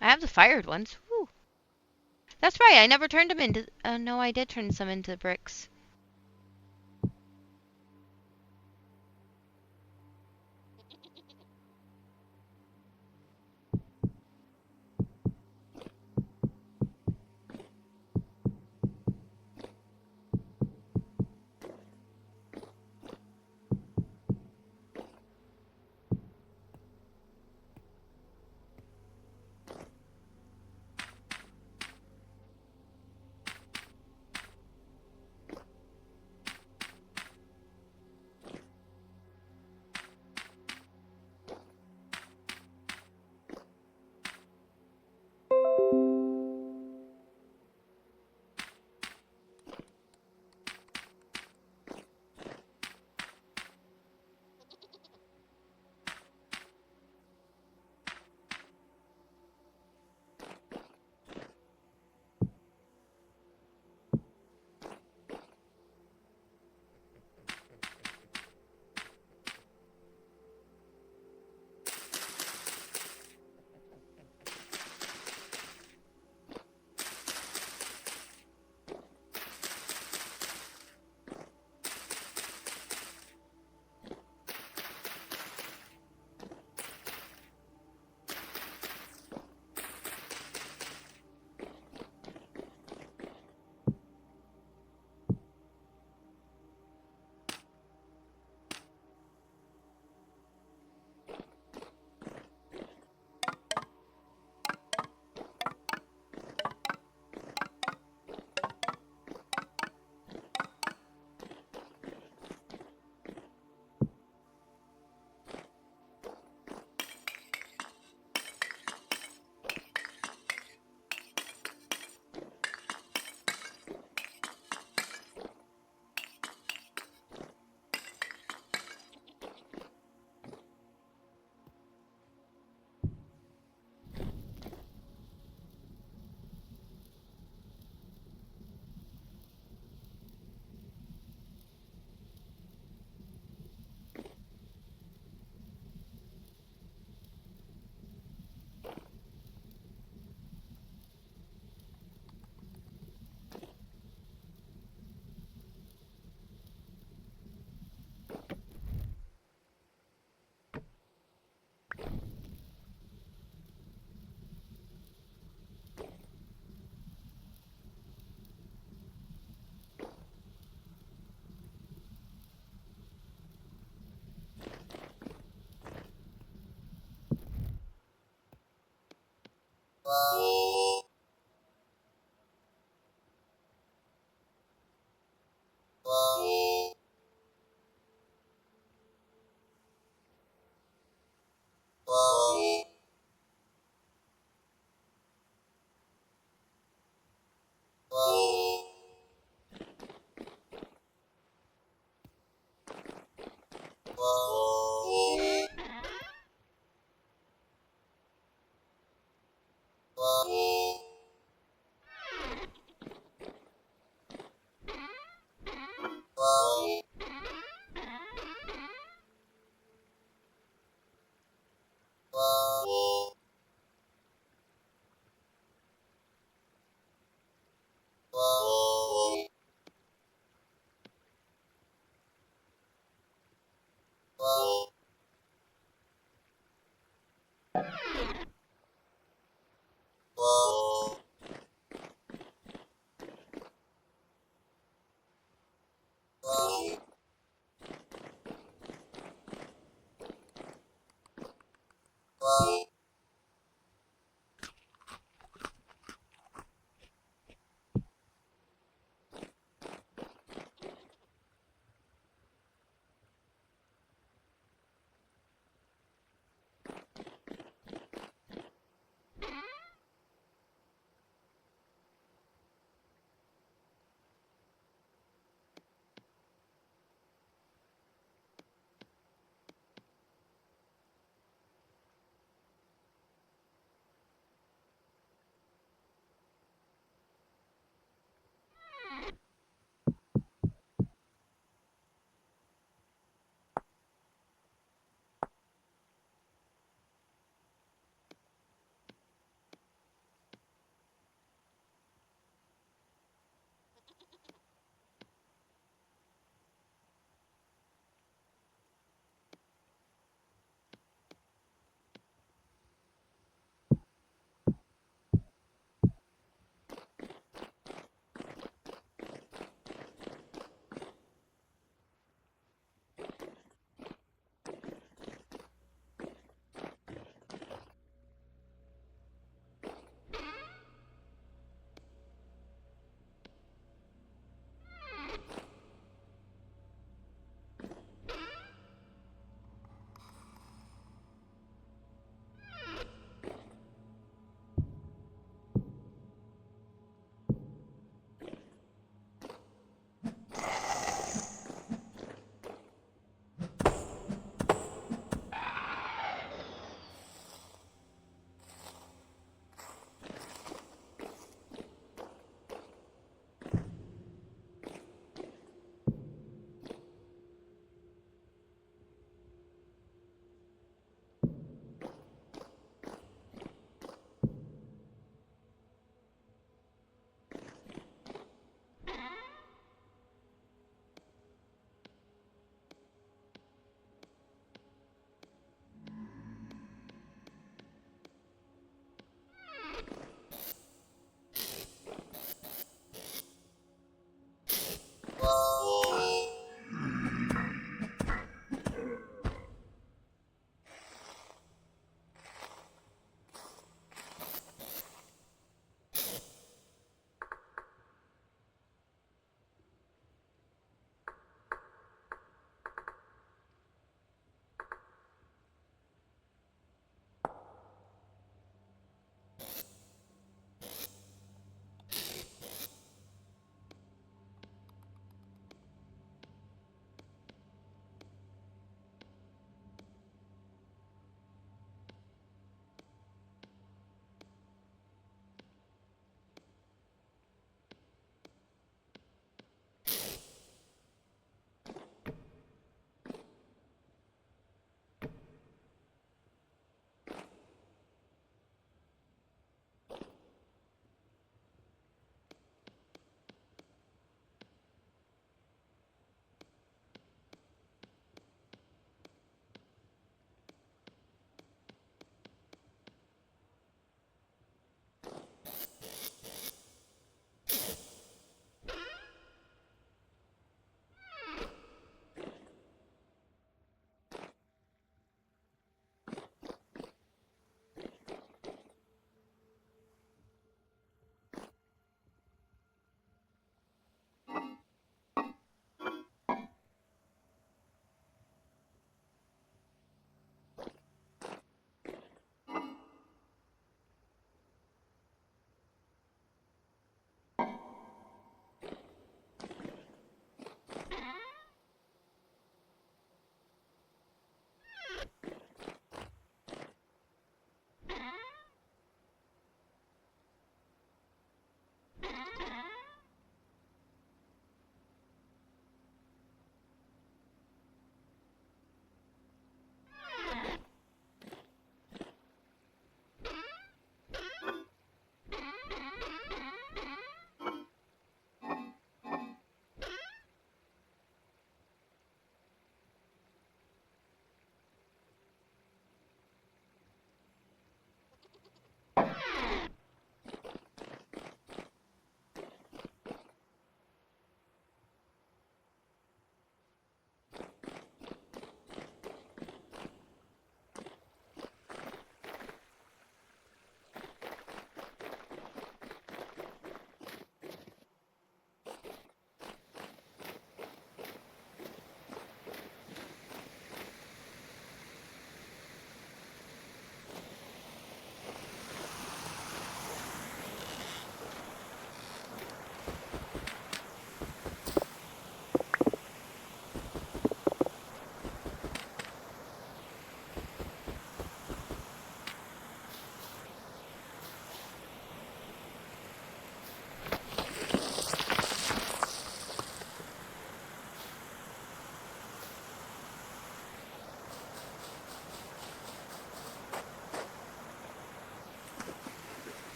I have the fired ones. Whew. That's right. I never turned them into. No, I did turn some into bricks.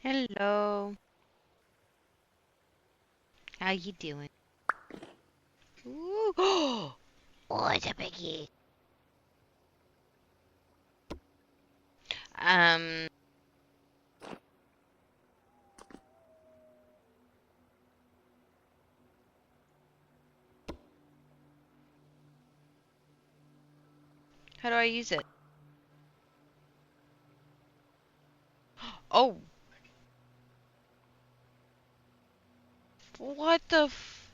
Hello. How you doing? Ooh. Oh, it's a piggy. Um, how do I use it? Oh, what the f...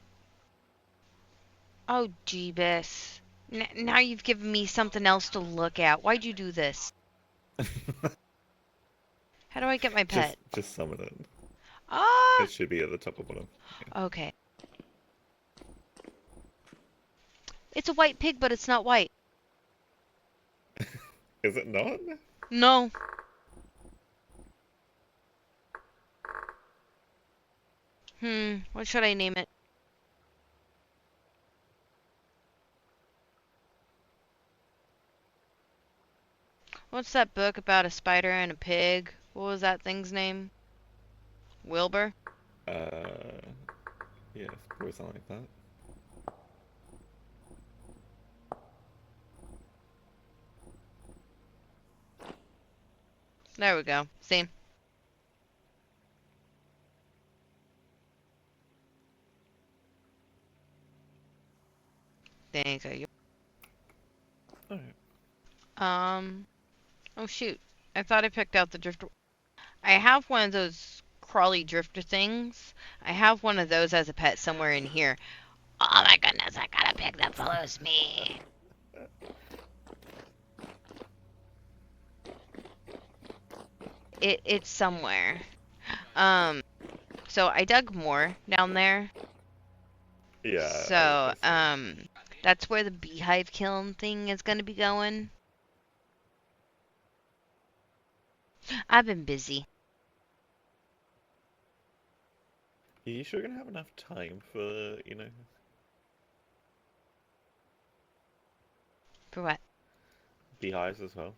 Oh, Jeebus. Now you've given me something else to look at. Why'd you do this? How do I get my pet? Just summon it. Ah, It should be at the top of one of. okay. It's a white pig, but it's not white. Is it not? No. What should I name it? What's that book about a spider and a pig? What was that thing's name? Wilbur? Uh, yeah, probably something like that. There we go. See? Thank you. Alright. Oh shoot. I thought I picked out the drifter. I have one of those crawly drifter things. I have one of those as a pet somewhere in here. Oh my goodness, I got a pig that follows me. It's somewhere. Um, so I dug more down there. Yeah, So, I see. that's where the beehive kiln thing is gonna be going. I've been busy. Are you sure you're gonna have enough time for, For what? beehives as well?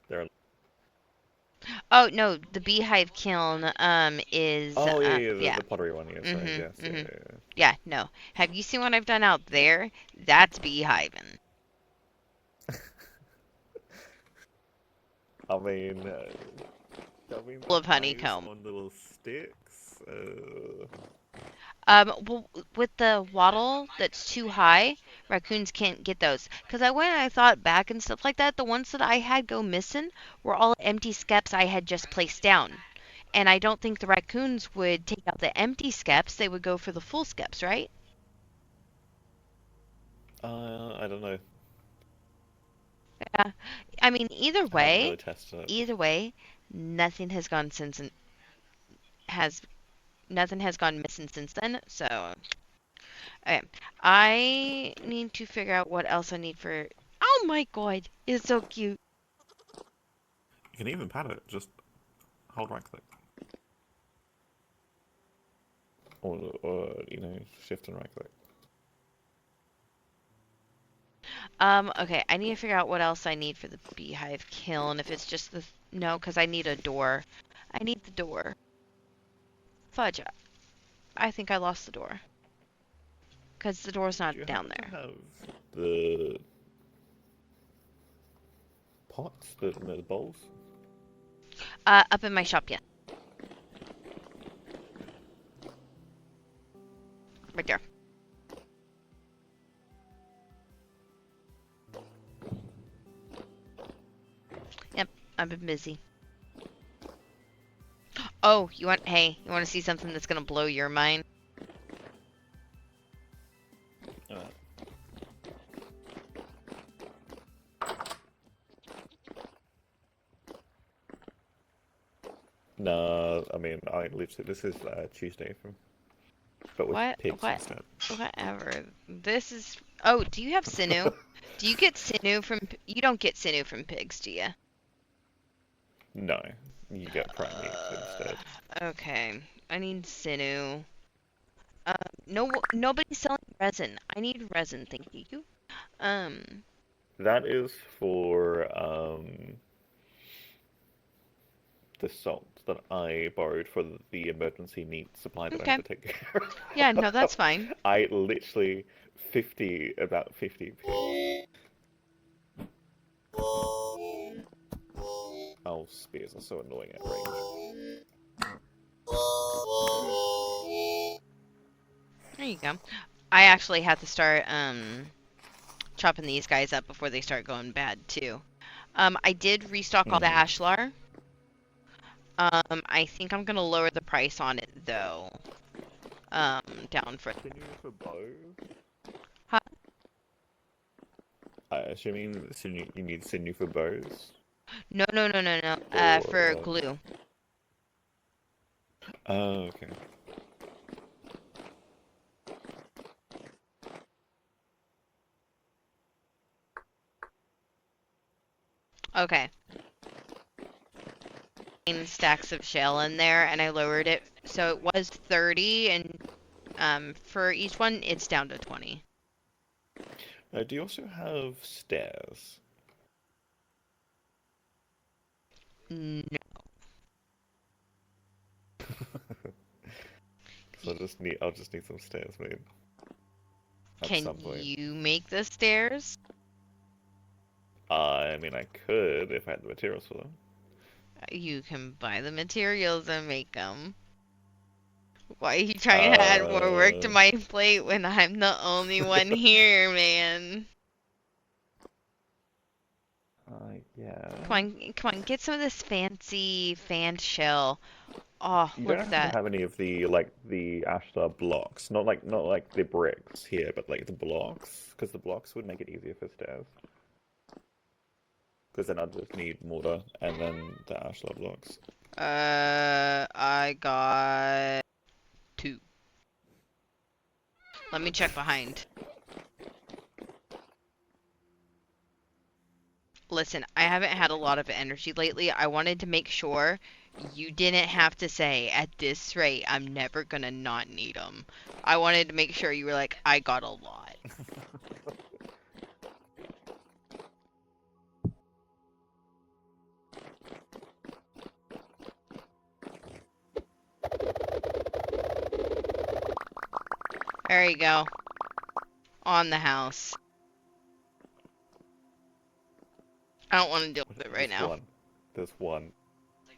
There are. Oh no, the beehive kiln is Oh, yeah, yeah, the, yeah. the pottery one, yeah, sorry, Mhm. yes, yeah, Mhm. yeah, Yeah, no. Have you seen what I've done out there? That's beehiving. yeah. Full The of hives honeycomb. on little sticks. Well, with the wattle that's too high, raccoons can't get those. Cause I went and I thought back and stuff like that. The ones that I had go missing were all empty skeps I had just placed down. And I don't think the raccoons would take out the empty skeps. They would go for the full skeps, right? I don't know. Yeah. I mean, I haven't really tested it. either way, nothing has gone since has nothing has gone missing since then. So, okay. I need to figure out what else I need for. Oh my god, it's so cute. You can even pat it, just hold right click. Or shift and right click. Okay, I need to figure out what else I need for the beehive kiln. If it's just the no, because I need a door. I need the door. Fudge. I think I lost the door because the door's not Do you down happen to there. have the pots, the bowls? Up in my shop, yeah, right there. Yep, I've been busy. Oh, you want to see something that's gonna blow your mind? Uh, no, I mean, I literally, this is Tuesday, but with What? pigs What? instead. Whatever. This is. Oh, do you have sinew? Do you get sinew from? You don't get sinew from pigs, do you? No, you get prime meat Uh, instead. okay. I need sinew. No, nobody's selling resin. I need resin, thank you. Um, That is for the salt that I borrowed for the emergency meat supply that I had Okay. to take care Yeah, no, that's of. fine. I literally about 50. Oh, spears are so annoying at range. There you go. I actually have to start chopping these guys up before they start going bad too. I did restock all the Hmm. ashlar. I think I'm gonna lower the price on it though. Down for Sinew for bow? huh? Assuming you need sinew for bows? No, no, no, no, no. Or, For glue. oh, okay. Okay. 9 stacks of shell in there, and I lowered it so it was 30, and for each one it's down to 20. Do you also have stairs? No. So I'll just need some stairs made at Can some point. you make the stairs? I mean, I could if I had the materials for them. You can buy the materials and make them. Why are you trying to add more work to Uh, my plate when I'm the only one here, man? yeah. Come on, get some of this fancy fan shell. Oh, You don't look at happen to that. have any of the ashlar blocks, not like the bricks here, but like the blocks, because the blocks would make it easier for stairs. Because then I'd just need mortar and then the ashlar blocks. I got 2. Let me check behind. Listen, I haven't had a lot of energy lately. I wanted to make sure you didn't have to say, at this rate, I'm never gonna not need them. I wanted to make sure you were like, I got a lot. There you go. On the house. I don't want to deal with it right There's now. one. There's one.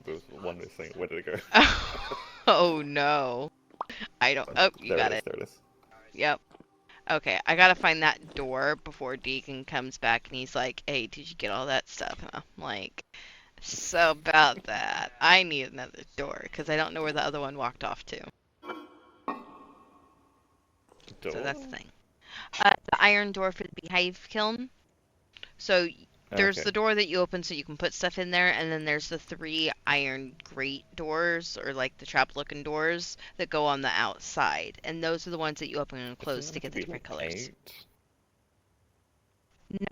There's one missing. Where did it go? Oh no. I don't. Oh, you There it got is. it. There it is. Yep. Okay, I gotta find that door before Deacon comes back and he's like, hey, did you get all that stuff? And I'm like, so about that. I need another door because I don't know where the other one walked off to. So Door? that's the thing. The iron door for the beehive kiln. So there's Okay. the door that you open so you can put stuff in there, and then there's the 3 iron grate doors, or like the trap looking doors that go on the outside. And those are the ones that you open and Isn't close it to meant to get the be different like colors. 8?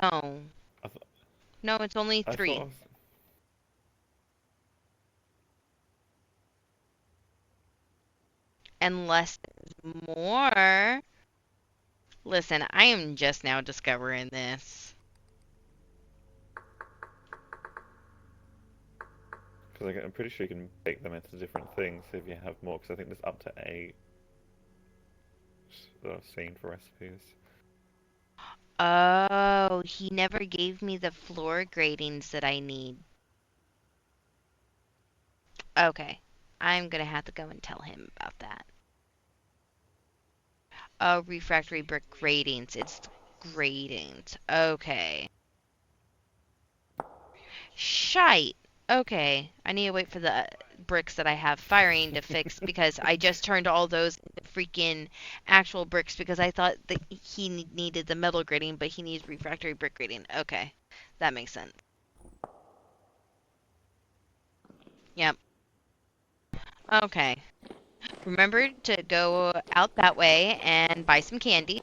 No. I, th No, it's only I 3. thought. Unless there's more. Listen, I am just now discovering this. Because I'm pretty sure you can make them into different things if you have more. Because I think there's up to 8 that I've seen for recipes. Oh, he never gave me the floor gratings that I need. Okay. I'm gonna have to go and tell him about that. Oh, refractory brick gratings. It's gratings. Okay. Shite. Okay. I need to wait for the bricks that I have firing to fix because I just turned all those into freaking actual bricks because I thought that he needed the metal grating, but he needs refractory brick grating. Okay. That makes sense. Yep. Okay. Remember to go out that way and buy some candy.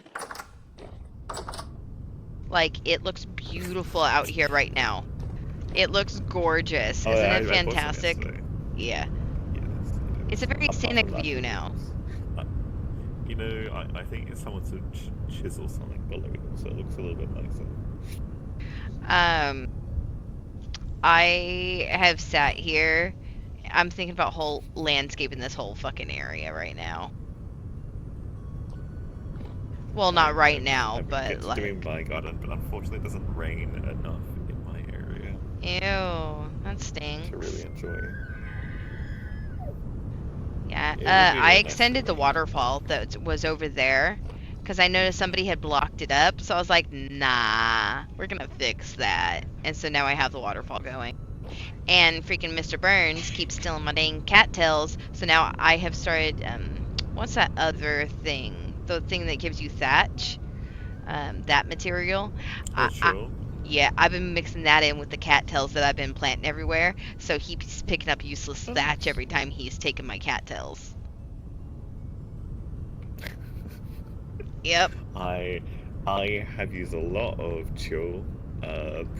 Like, it looks beautiful out here right now. It looks gorgeous. Oh, Isn't yeah, it I bought some fantastic? yesterday. Yeah. Yes, it It's is. a very Apart scenic from that view few now. things. Uh, I think it's someone to chisel something below them, so it looks a little bit nicer. Um, I have sat here I'm thinking about whole landscaping this whole fucking area right now. Well, not right now, I'm but good to doing like, my garden, but unfortunately it doesn't rain enough in my area ew, that to really stinks. enjoy. Yeah, It would be I really nice to extended the rain. waterfall that was over there because I noticed somebody had blocked it up. So I was like, nah, we're gonna fix that. And so now I have the waterfall going. And freaking Mr. Burns keeps stealing my dang cattails. So now I have started, what's that other thing? The thing that gives you thatch? That material. Oh, I sure. yeah, I've been mixing that in with the cattails that I've been planting everywhere. So he's picking up useless Oh, thatch nice. every time he's taking my cattails. Yep. I I have used a lot of chill,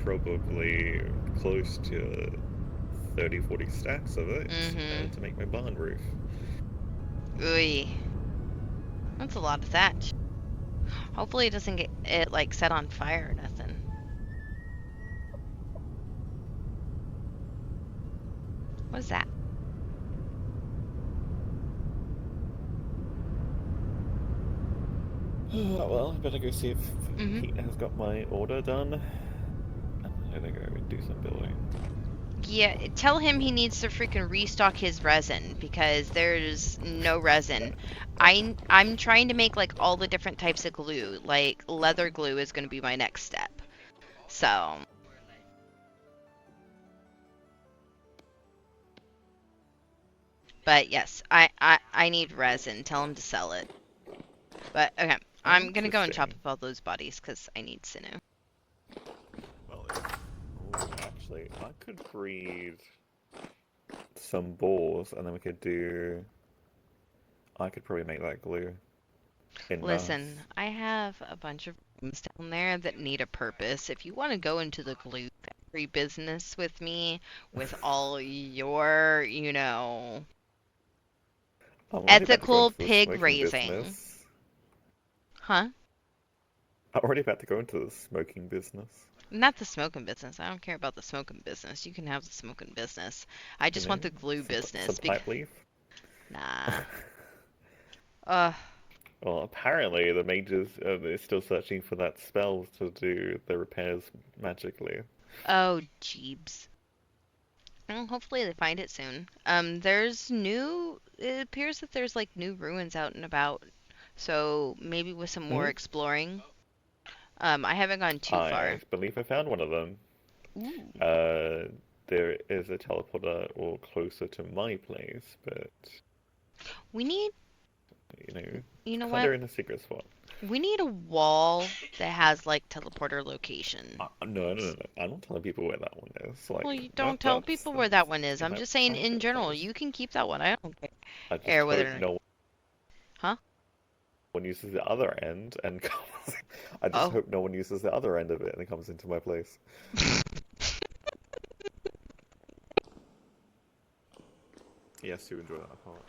probably close to 30, 40 stacks of it Mm-hmm. to make my barn roof. Ooh, that's a lot of thatch. Hopefully it doesn't get it like set on fire or nothing. What is that? Well, I better go see if Mm-hmm. Pete has got my order done, and then I gotta go and do some building. Yeah, tell him he needs to freaking restock his resin because there's no resin. I'm trying to make like all the different types of glue. Like leather glue is going to be my next step. So, but yes, I need resin. Tell him to sell it. But okay, Oh, I'm gonna go and chop interesting. up all those bodies because I need sinew. Well, actually, I could breed some balls, and then we could do. I could probably make that glue in mass. Listen, I have a bunch of rooms down there that need a purpose. If you want to go into the glue factory business with me, with all your, I'm already about to go ethical into the pig smoking raising. business. Huh? I'm already about to go into the smoking business. Not the smoking business. I don't care about the smoking business. You can have the smoking business. I You just want know, the glue some business because pipe leaf. nah. Uh Well, apparently the mages are still searching for that spell to do the repairs magically. oh jeebs. Well, hopefully they find it soon. There's new. It appears that there's like new ruins out and about. So maybe with some more Hmm? exploring. I haven't gone too I far. believe I found one of them. Ooh. Uh, there is a teleporter all closer to my place, but We need. you know, You know kinda what? in a secret spot. We need a wall that has like teleporter location. No, no, no, no. I'm not telling people where that one is. Well, Like you don't tell people where that one is. I'm just that's saying in private general. place. You can keep that one. I don't I just care whether hope or not. no Huh? one uses the other end and comes. I just Oh. hope no one uses the other end of it and it comes into my place. Yes, you enjoy that part.